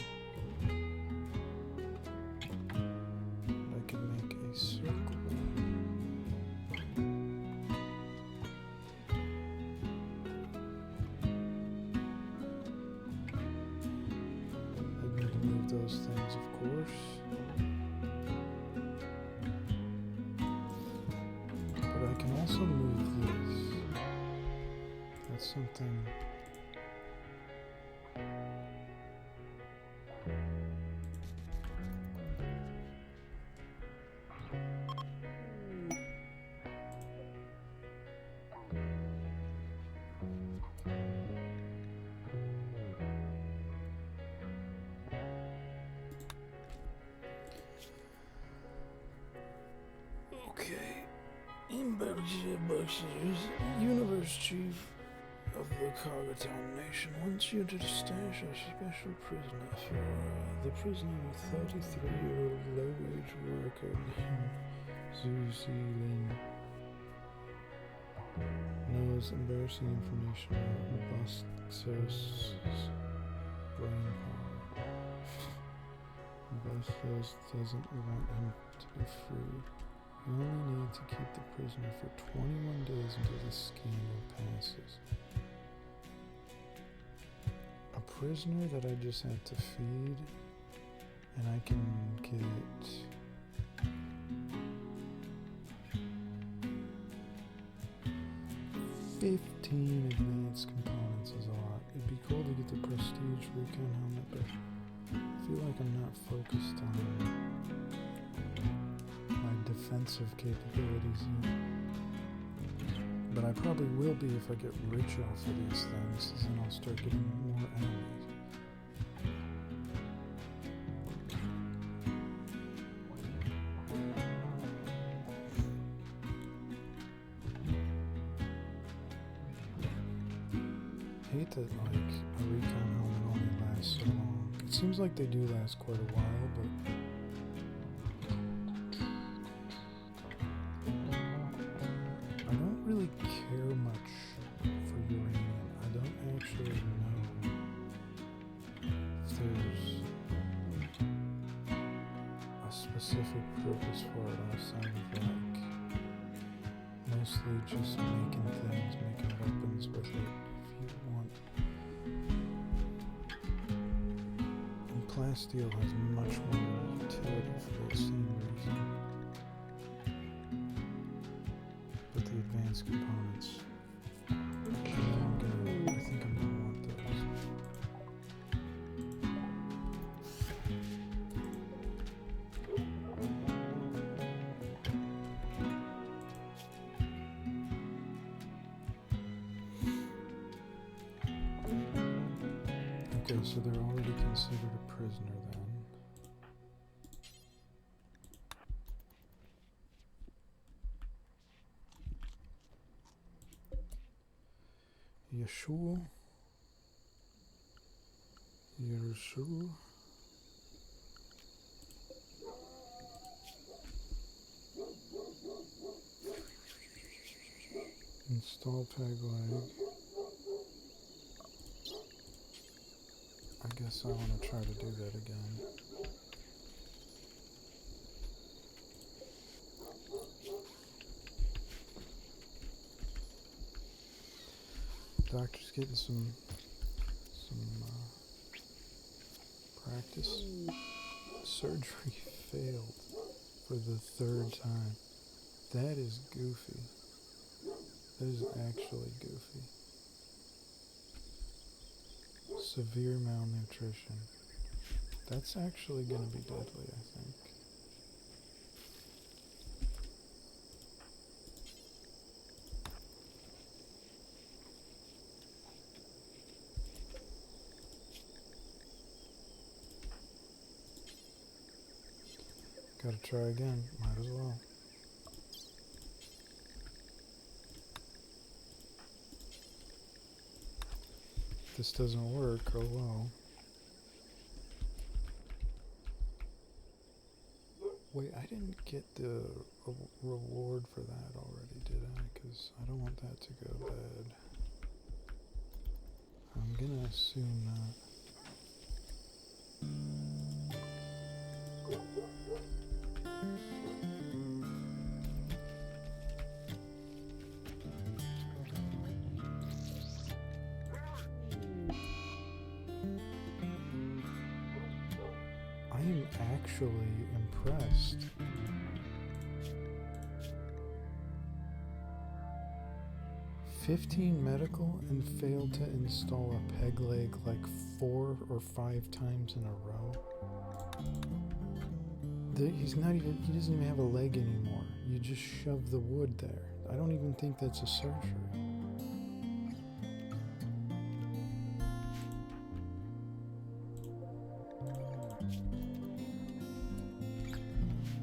I can make a circle. I need to move those things, of course. But I can also move this. That's something. Okay. Universe Chief of the Cargotown Nation wants you to stash a special prisoner for the prisoner with 33-year-old low-wage worker named Zuzi Lin. Knows embarrassing information about Bustos' brain power. Bustos doesn't want him to be free. You only need to keep the prisoner for 21 days until the scandal passes. A prisoner that I just have to feed, and I can get 15 advanced components is a lot. It'd be cool to get the prestige recon helmet, but I feel like I'm not focused on defensive capabilities yet. But I probably will be if I get rich off of these things, then I'll start getting more enemies. I hate that like a recon helmet only lasts so long. It seems like they do last quite a while, but care much for uranium. I don't actually know if there's a specific purpose for it outside of like mostly just making things, making weapons with it if you want. And plasteel has much more utility for the same reason. But the advanced components, I think I'm gonna want those. Okay, so they're already considered a prisoner then. Yeshua. Install tag lag. I guess I want to try to do that again. Doctor's getting some practice. Surgery failed for the 3rd time. That is goofy. That is actually goofy. Severe malnutrition. That's actually going to be deadly, I think. Gotta try again. Might as well. If this doesn't work, oh well. Wait, I didn't get the reward for that already, did I? Because I don't want that to go bad. I'm gonna assume not. I am actually impressed. "15 medical and failed to install a peg leg like 4 or 5 times in a row." He doesn't even have a leg anymore. You just shove the wood there. I don't even think that's a surgery.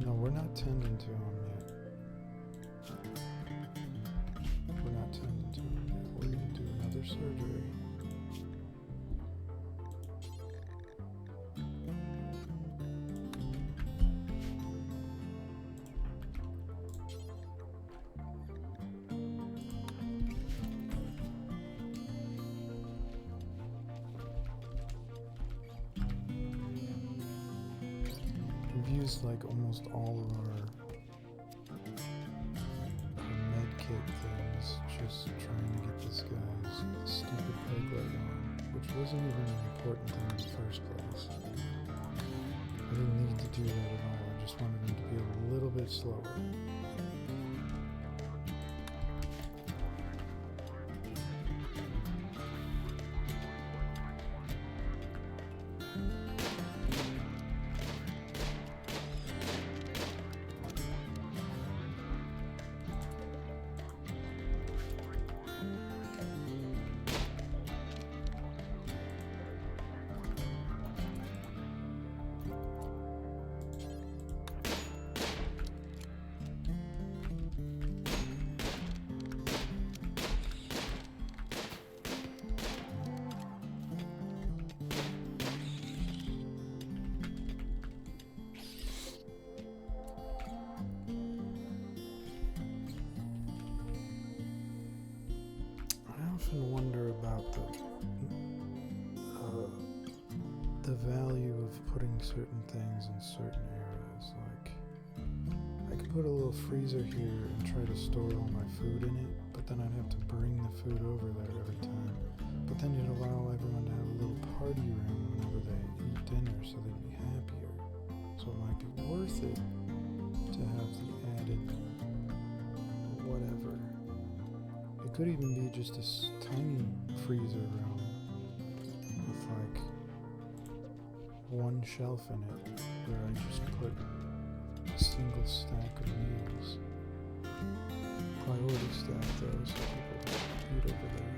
No, we're not tending to him yet. We're not tending to him yet. We're going to do another surgery. We've used like almost all of our med kit things just trying to get this guy's stupid peg leg on, which wasn't even an important thing in the first place. I didn't need to do that at all. I just wanted him to be a little bit slower. I often wonder about the value of putting certain things in certain areas. Like, I could put a little freezer here and try to store all my food in it, but then I'd have to bring the food over there every time. But then you'd allow everyone to have a little party room whenever they eat dinner, so they'd be happier. So it might be worth it to have the added whatever. It could even be just a tiny freezer room with like one shelf in it where I just put a single stack of meals. Priority stack though, so people don't eat over there.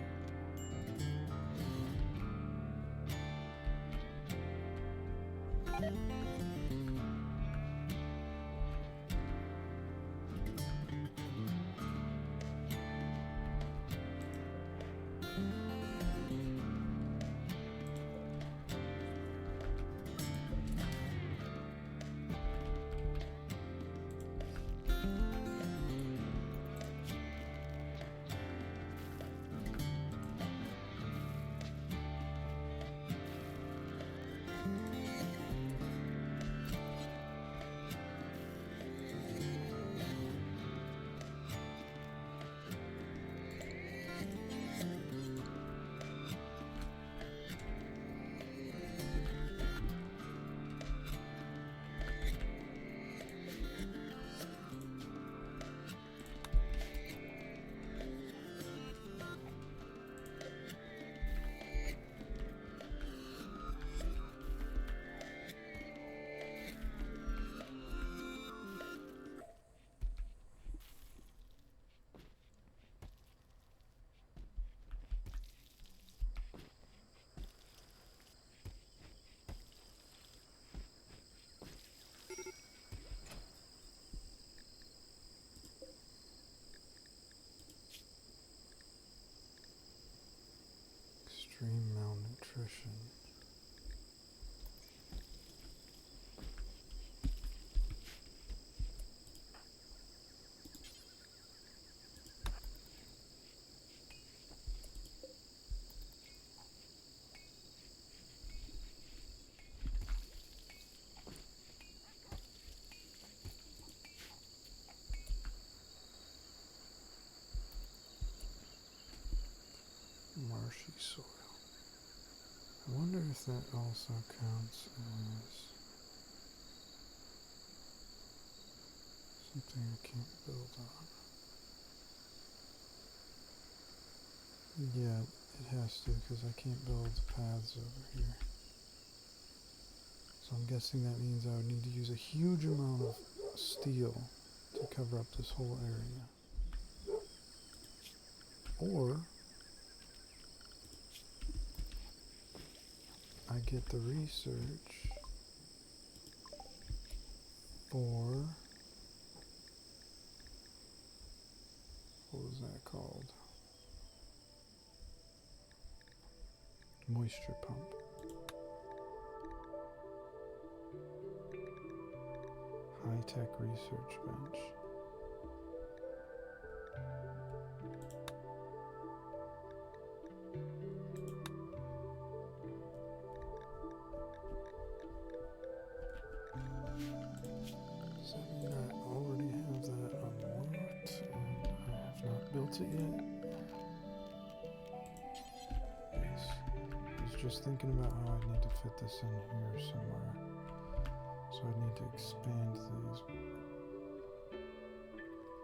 Extreme malnutrition. Marshy soil. I wonder if that also counts as something I can't build on. Yeah, it has to, because I can't build paths over here. So I'm guessing that means I would need to use a huge amount of steel to cover up this whole area. Or I get the research for, what was that called? Moisture pump. High-tech research bench. Does that mean I already have that unlocked and I have not built it yet? Yes. I was just thinking about how I need to fit this in here somewhere. So I need to expand these.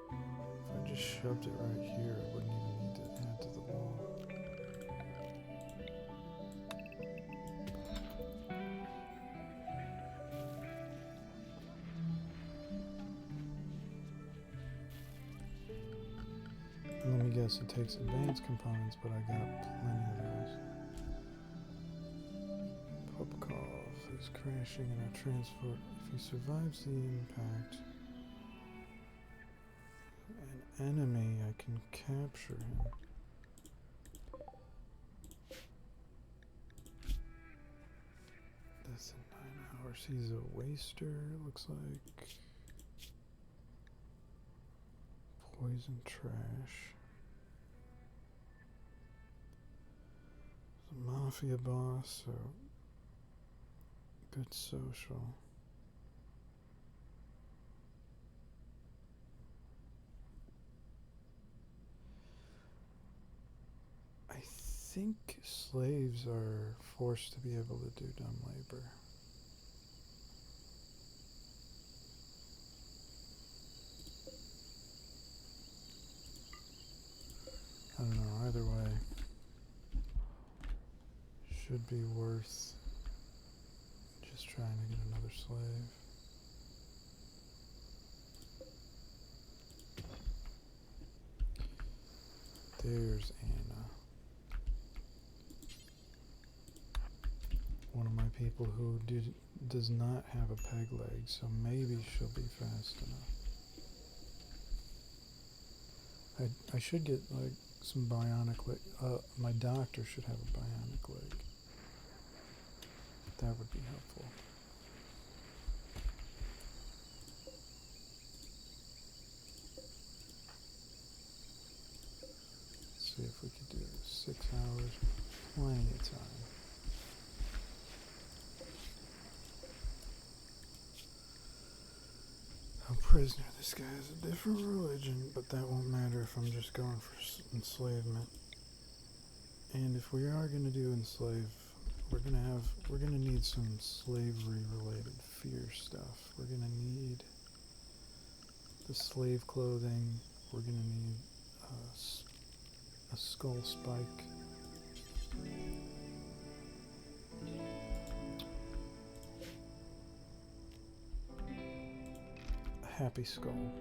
If I just shoved it right here, I wouldn't even need to add to the wall. Let me guess, it takes advanced components, but I got plenty of those. Popkov is crashing in our transport. If he survives the impact, an enemy, I can capture him. That's in 9 hours. He's a waster, it looks like. Poison trash. He's a mafia boss, so good social. I think slaves are forced to be able to do dumb labor. I don't know, either way, should be worth just trying to get another slave. There's Anna. One of my people who does not have a peg leg, so maybe she'll be fast enough. I should get like some bionic leg. My doctor should have a bionic leg. That would be helpful. Let's see if we could do 6 hours. Plenty of time. A prisoner. This guy has a different religion, but that won't matter if I'm just going for enslavement. And if we are going to do enslave, we're gonna need some slavery-related fear stuff. We're gonna need the slave clothing. We're gonna need a skull spike. A happy skull.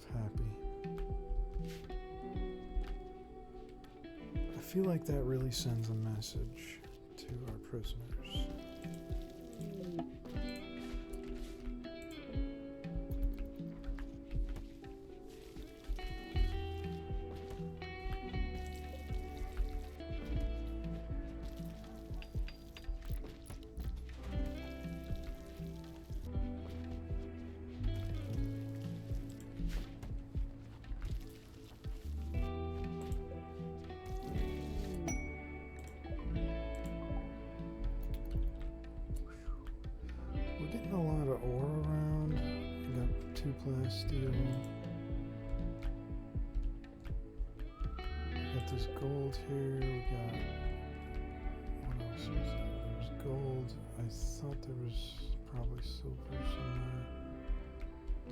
of happy. I feel like that really sends a message to our prisoners. A lot of ore around. We got 2 plasteel. We got this gold here. We got, what else was there? There was gold. I thought there was probably silver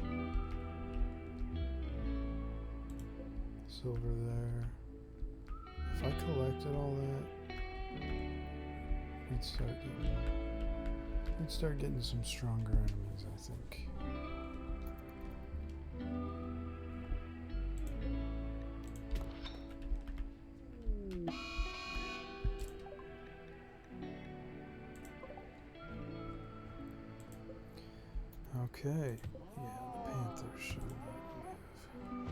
somewhere. Silver there. If I collected all that, we'd start getting some stronger enemies, I think. Okay, yeah, the panthers should move.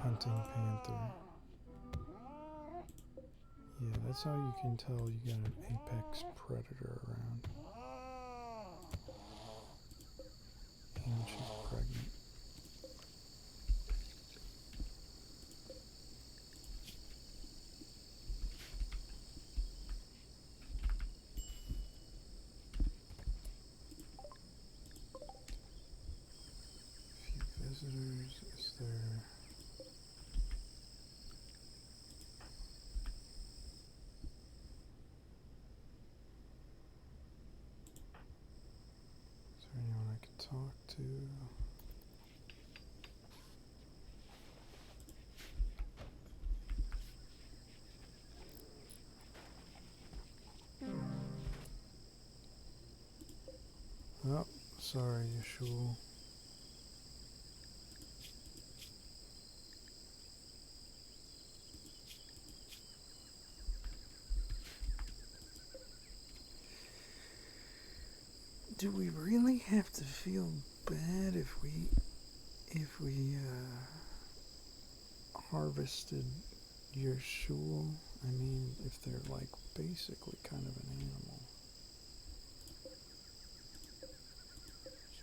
Hunting panther. Yeah, that's how you can tell you got an apex predator around. And she's pregnant. A few visitors. Is there... anyone I can talk to? Oh, sorry, Yeshua. Do we really have to feel bad if we harvested your shul? I mean, if they're like basically kind of an animal.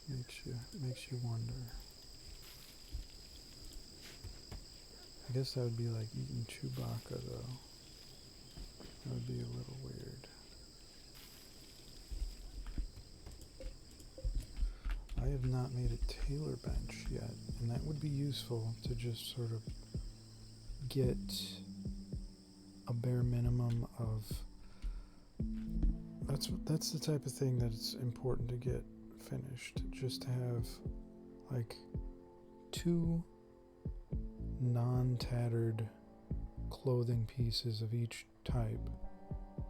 Just makes you wonder. I guess that would be like eating Chewbacca though. That would be a little weird. I have not made a tailor bench yet, and that would be useful to just sort of get a bare minimum of... That's the type of thing that it's important to get finished. Just to have like 2 non-tattered clothing pieces of each type.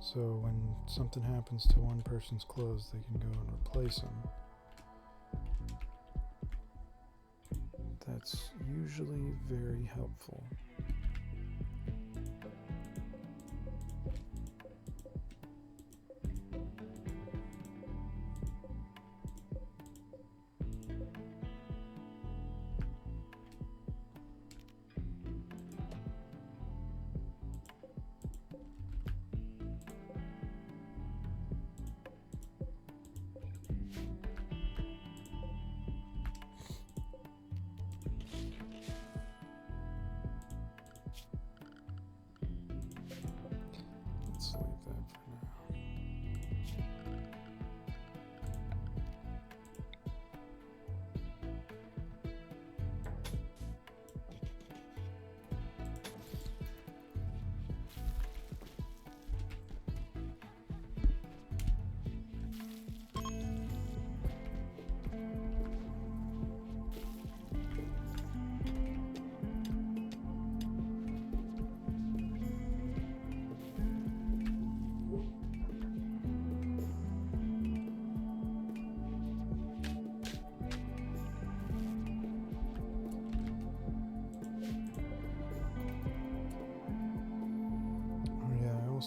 So when something happens to one person's clothes, they can go and replace them. That's usually very helpful.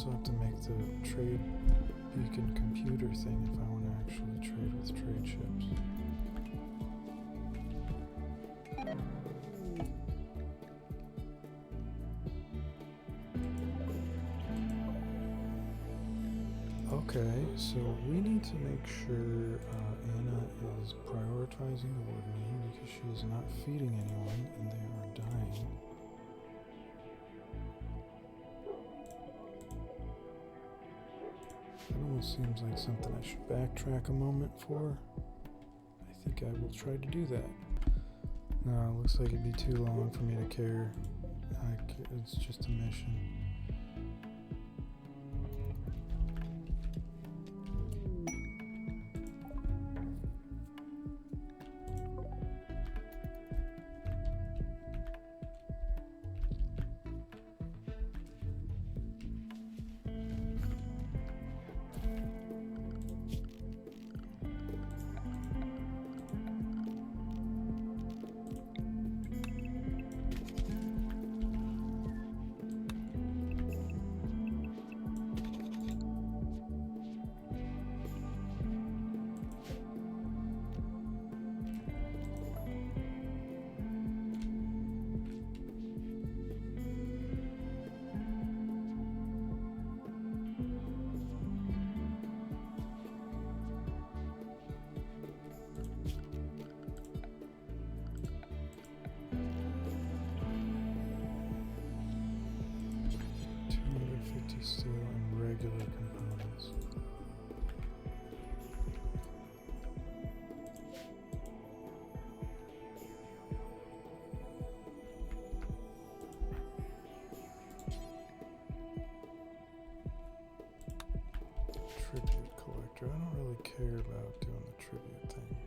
also have to make the trade beacon computer thing if I want to actually trade with trade ships. Okay, so we need to make sure Anna is prioritizing the woodman because she is not feeding anyone and they are dying. That almost seems like something I should backtrack a moment for. I think I will try to do that. No, it looks like it'd be too long for me to care. It's just a mission. Steel and regular components. Tribute collector. I don't really care about doing the tribute thing.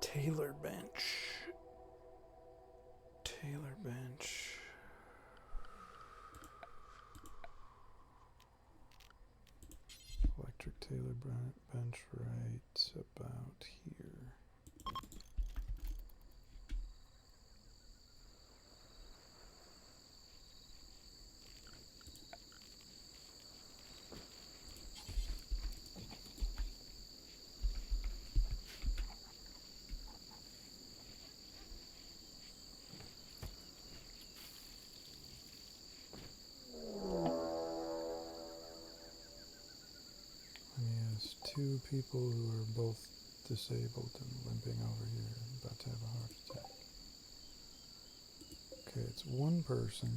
Taylor bench. Electric Taylor bench right about here. Two people who are both disabled and limping over here, about to have a heart attack. Okay, it's one person.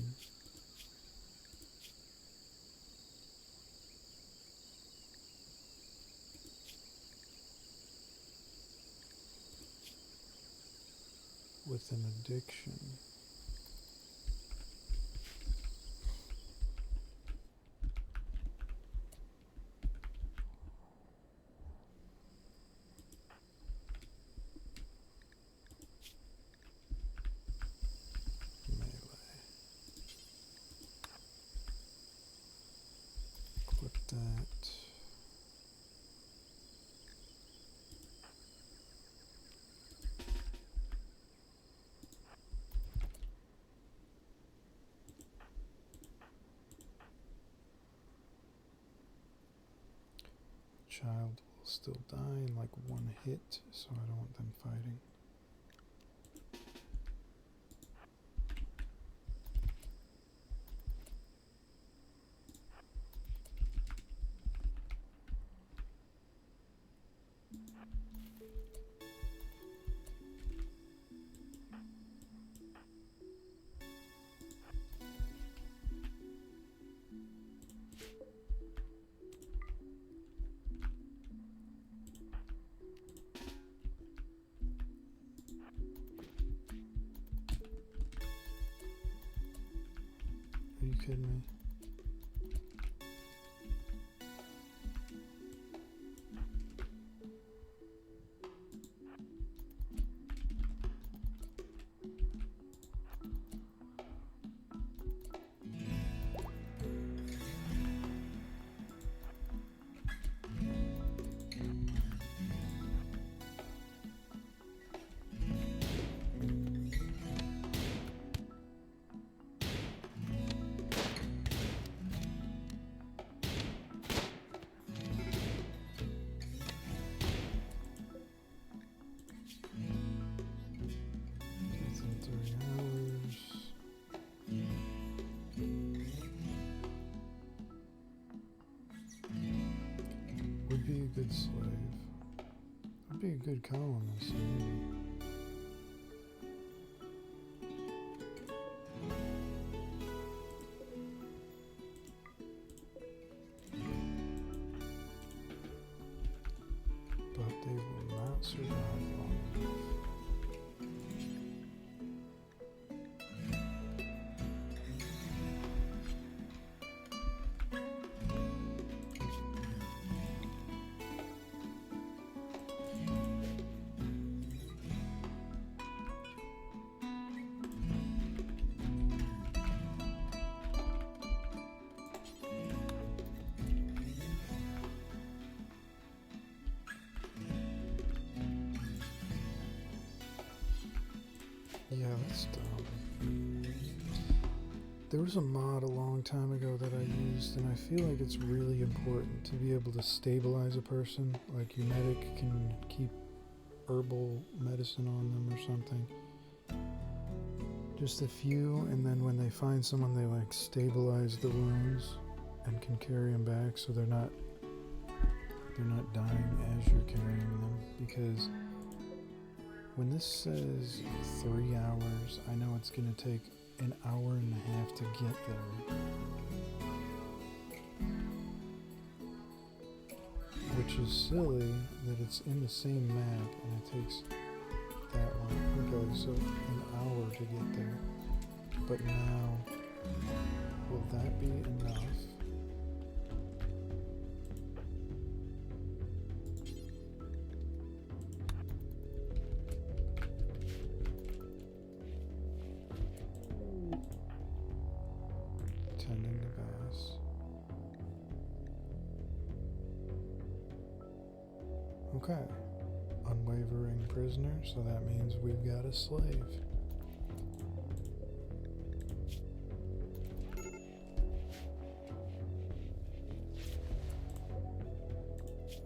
With an addiction. Child will still die in like one hit, so I don't want them fighting. Are you kidding me? be a good slave. I'd be a good colonist, maybe. But they will not survive long enough. Yeah, that's dumb. There was a mod a long time ago that I used, and I feel like it's really important to be able to stabilize a person. Like your medic can keep herbal medicine on them or something. Just a few, and then when they find someone, they like stabilize the wounds and can carry them back so they're not dying as you're carrying them, because when this says 3 hours, I know it's going to take an hour and a half to get there. Which is silly that it's in the same map and it takes that long. Okay, so an hour to get there. But now, will that be enough? Tending to bass. Okay. Unwavering prisoner, so that means we've got a slave.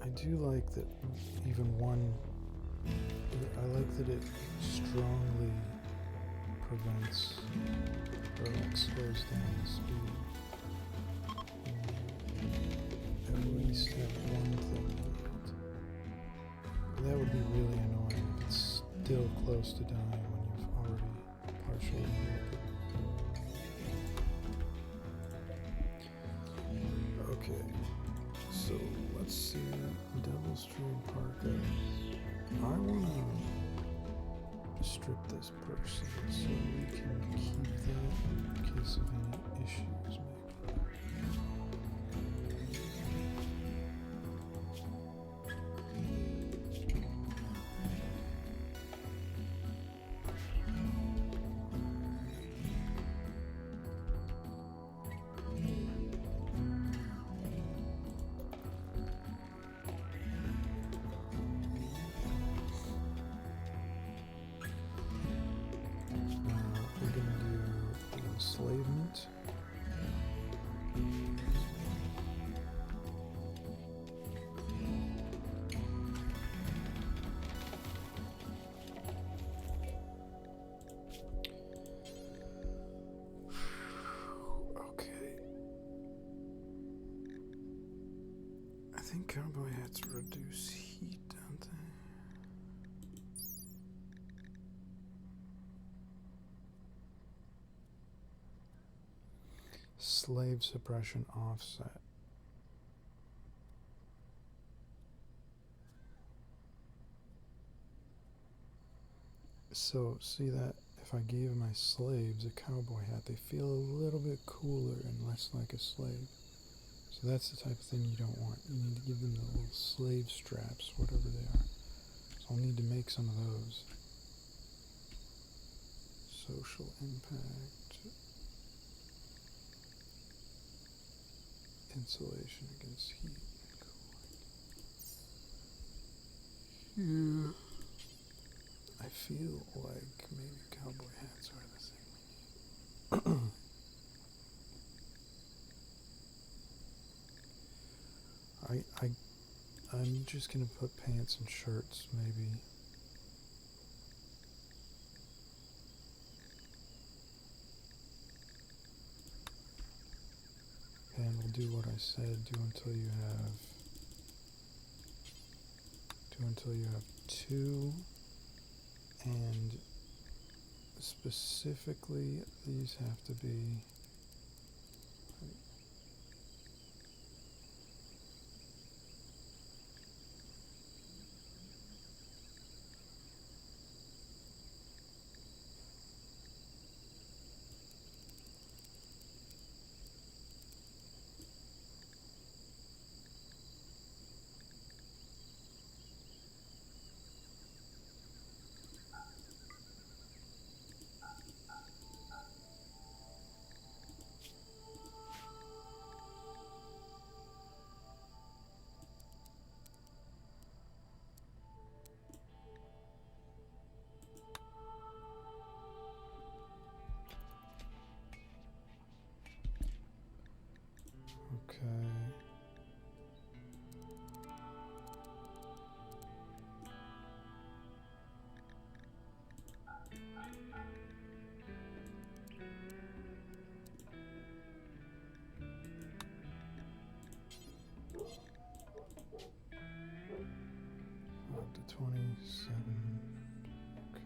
I do like that even one, I like that it strongly prevents or like slows down the speed. At least have one thing out. That would be really annoying if it's still close to dying when you've already partially healed it. Okay, so let's see. Devil's Stream Parka. I want to strip this person so we can keep that in case of any issues, maybe. We're going to do the enslavement. Okay. I think cowboy hats reduce heat, don't they? Slave suppression offset. So, see that if I gave my slaves a cowboy hat, they feel a little bit cooler and less like a slave. So that's the type of thing you don't want. You need to give them the little slave straps, whatever they are. So I'll need to make some of those. Social impact. Insulation against heat and cooling. Yeah. I feel like maybe cowboy hats are the thing we need. I'm just gonna put pants and shirts, maybe. And we'll do what I said, do until you have Do until you have 2, and specifically these have to be okay. Up to 27. Okay.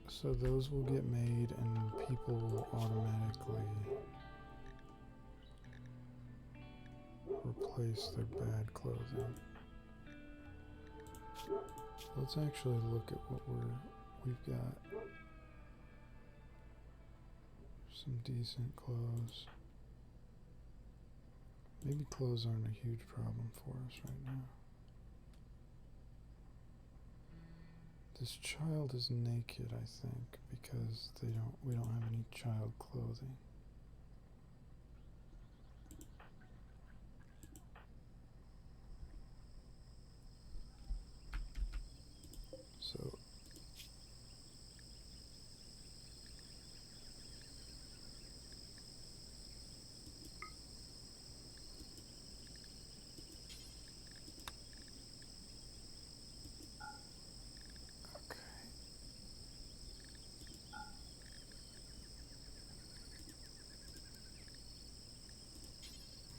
So those will get made and people will automatically replace their bad clothing. Let's actually look at what we've got. Some decent clothes. Maybe clothes aren't a huge problem for us right now. This child is naked, I think, because we don't have any child clothing. So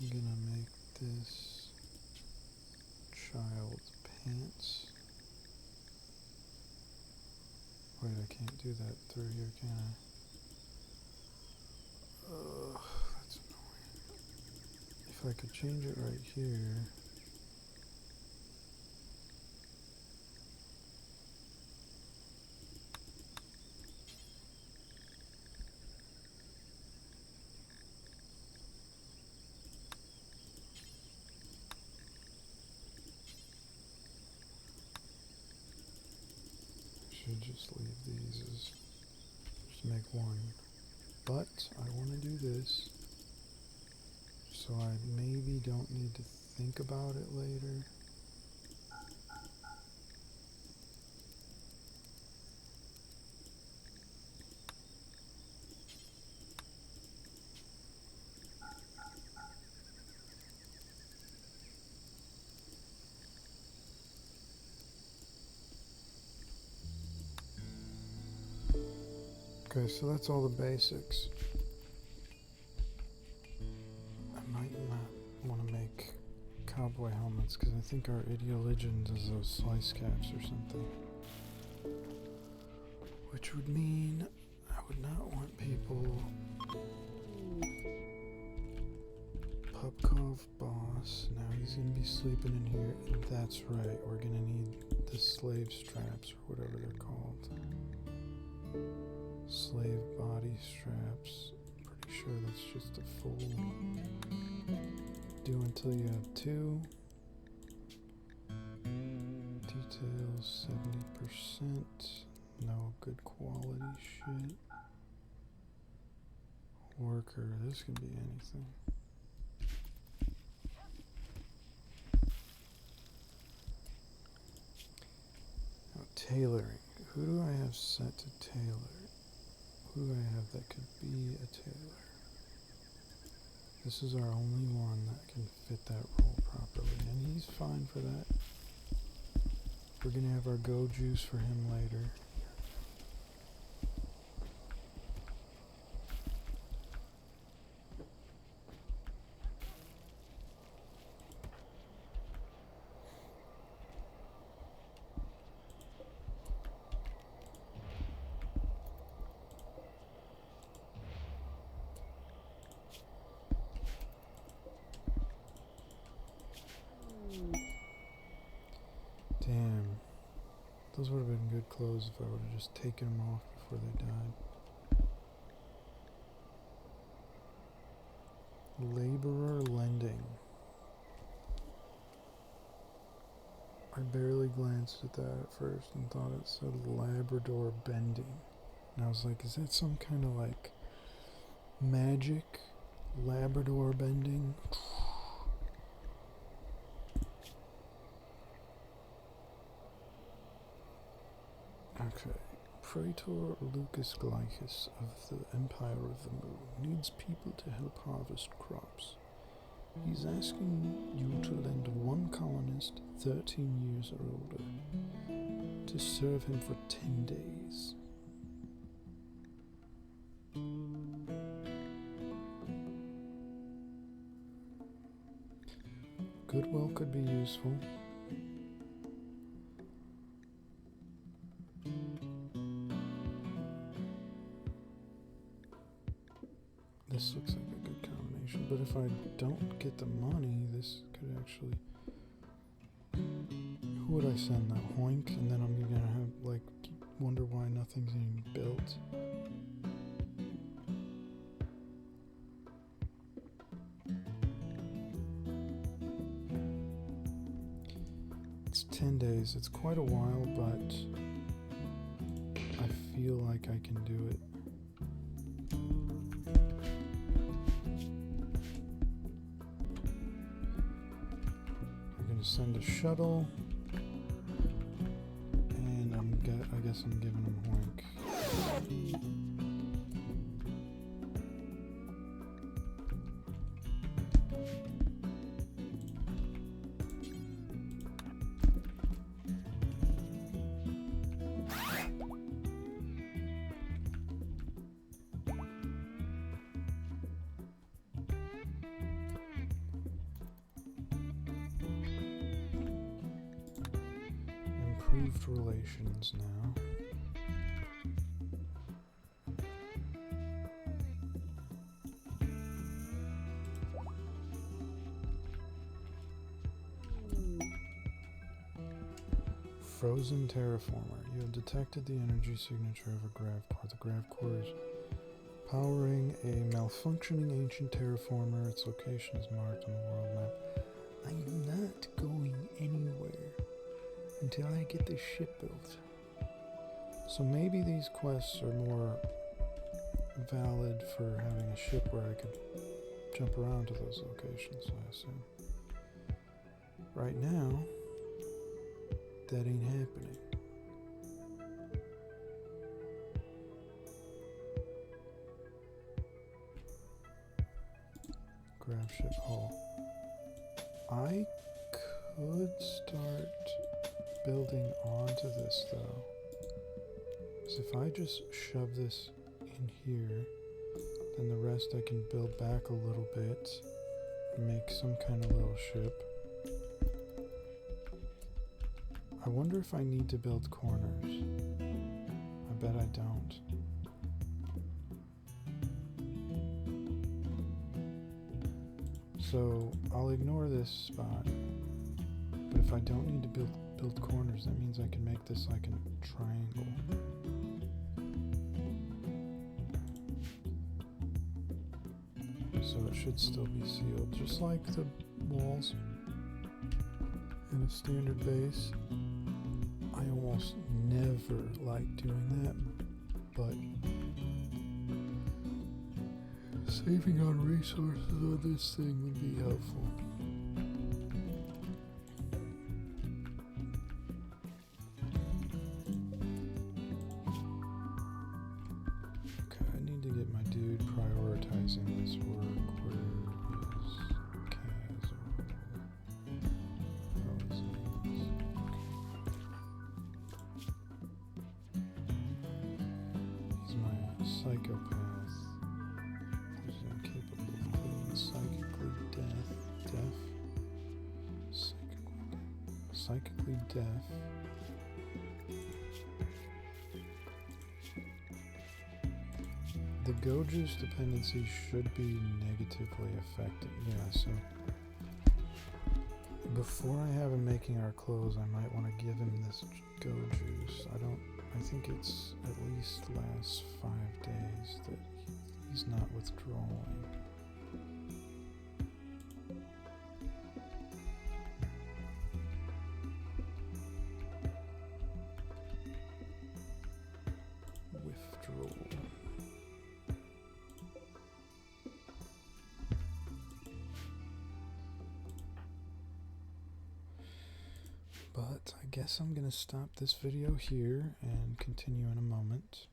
I'm gonna make this child's pants. Wait, I can't do that through here, can I? Ugh, that's annoying. If I could change it right here. Should just leave these as, just make one. But I want to do this, so I maybe don't need to think about it later. Okay, so that's all the basics. I might not want to make cowboy helmets because I think our ideologians is those slice caps or something. Which would mean I would not want people. Pubcov boss. Now he's gonna be sleeping in here, and that's right. We're gonna need the slave straps or whatever they're called. Slave body straps. Pretty sure that's just a full. Do until you have 2. Details 70%. No good quality shit. Worker. This can be anything. Now, tailoring. Who do I have set to tailor? Who do I have that could be a tailor? This is our only one that can fit that role properly, and he's fine for that. We're gonna have our go juice for him later. Those would have been good clothes if I would have just taken them off before they died. Laborer lending. I barely glanced at that at first and thought it said Labrador bending. And I was like, is that some kind of like magic Labrador bending? Okay. Praetor Lucas Glycus of the Empire of the Moon needs people to help harvest crops. He's asking you to lend one colonist 13 years or older to serve him for 10 days. Goodwill could be useful. This looks like a good combination, but if I don't get the money, this could actually... Who would I send? That Hoink? And then I'm gonna have, like, wonder why nothing's even built. It's 10 days. It's quite a while, but I feel like I can do it. Send a shuttle, and I guess I'm giving him Hoink. Improved relations now. Frozen terraformer. You have detected the energy signature of a grav core. The grav core is powering a malfunctioning ancient terraformer. Its location is marked on the world map. I'm not going anywhere until I get this ship built. So maybe these quests are more valid for having a ship where I could jump around to those locations, I assume. Right now, that ain't happening. Grab ship hull. I could start building onto this though. Because if I just shove this in here, then the rest I can build back a little bit and make some kind of little ship. I wonder if I need to build corners. I bet I don't. So I'll ignore this spot, but if I don't need to build corners, that means I can make this like a triangle. So it should still be sealed, just like the walls in a standard base. I almost never like doing that, but saving on resources on this thing would be helpful. Okay, I need to get my dude prioritizing this work. Where is Kaz or whatever? He's my psychopath. Psychically deaf. The Goju's dependency should be negatively affected. Yeah, so Before I have him making our clothes, I might want to give him this go juice. I think it's at least lasts 5 days that he's not withdrawing. Withdrawal. But I guess I'm going to stop this video here and continue in a moment.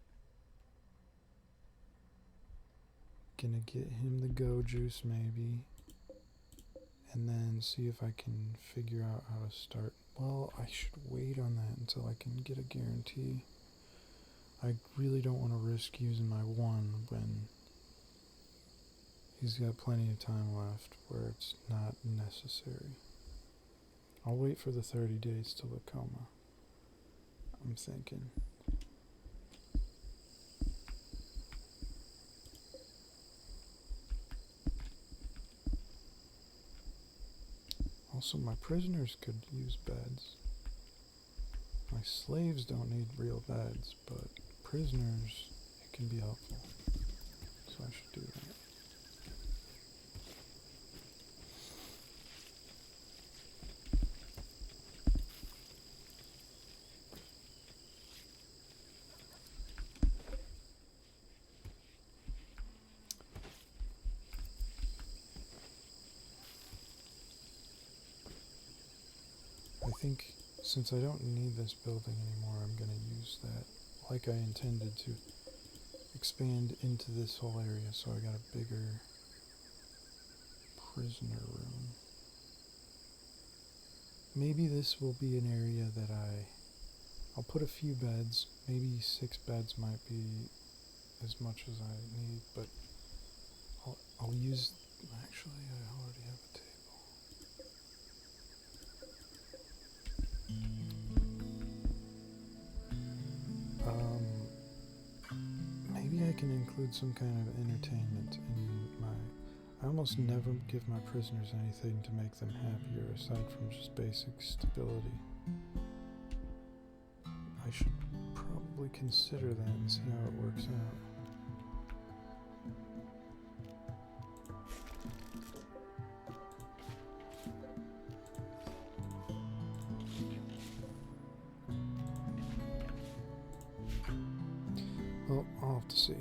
Gonna get him the go juice maybe, and then see if I can figure out how to start. Well, I should wait on that until I can get a guarantee. I really don't want to risk using my one when he's got plenty of time left where it's not necessary. I'll wait for the 30 days to Lacoma, I'm thinking. Also, my prisoners could use beds. My slaves don't need real beds, but prisoners, it can be helpful. So I should do that. I think since I don't need this building anymore, I'm going to use that like I intended to expand into this whole area, so I got a bigger prisoner room. Maybe this will be an area that I'll put a few beds, maybe 6 beds might be as much as I need, but I'll use, actually I already have a table. Maybe I can include some kind of entertainment in I almost never give my prisoners anything to make them happier aside from just basic stability. I should probably consider that and see how it works out. Well, I'll have to see.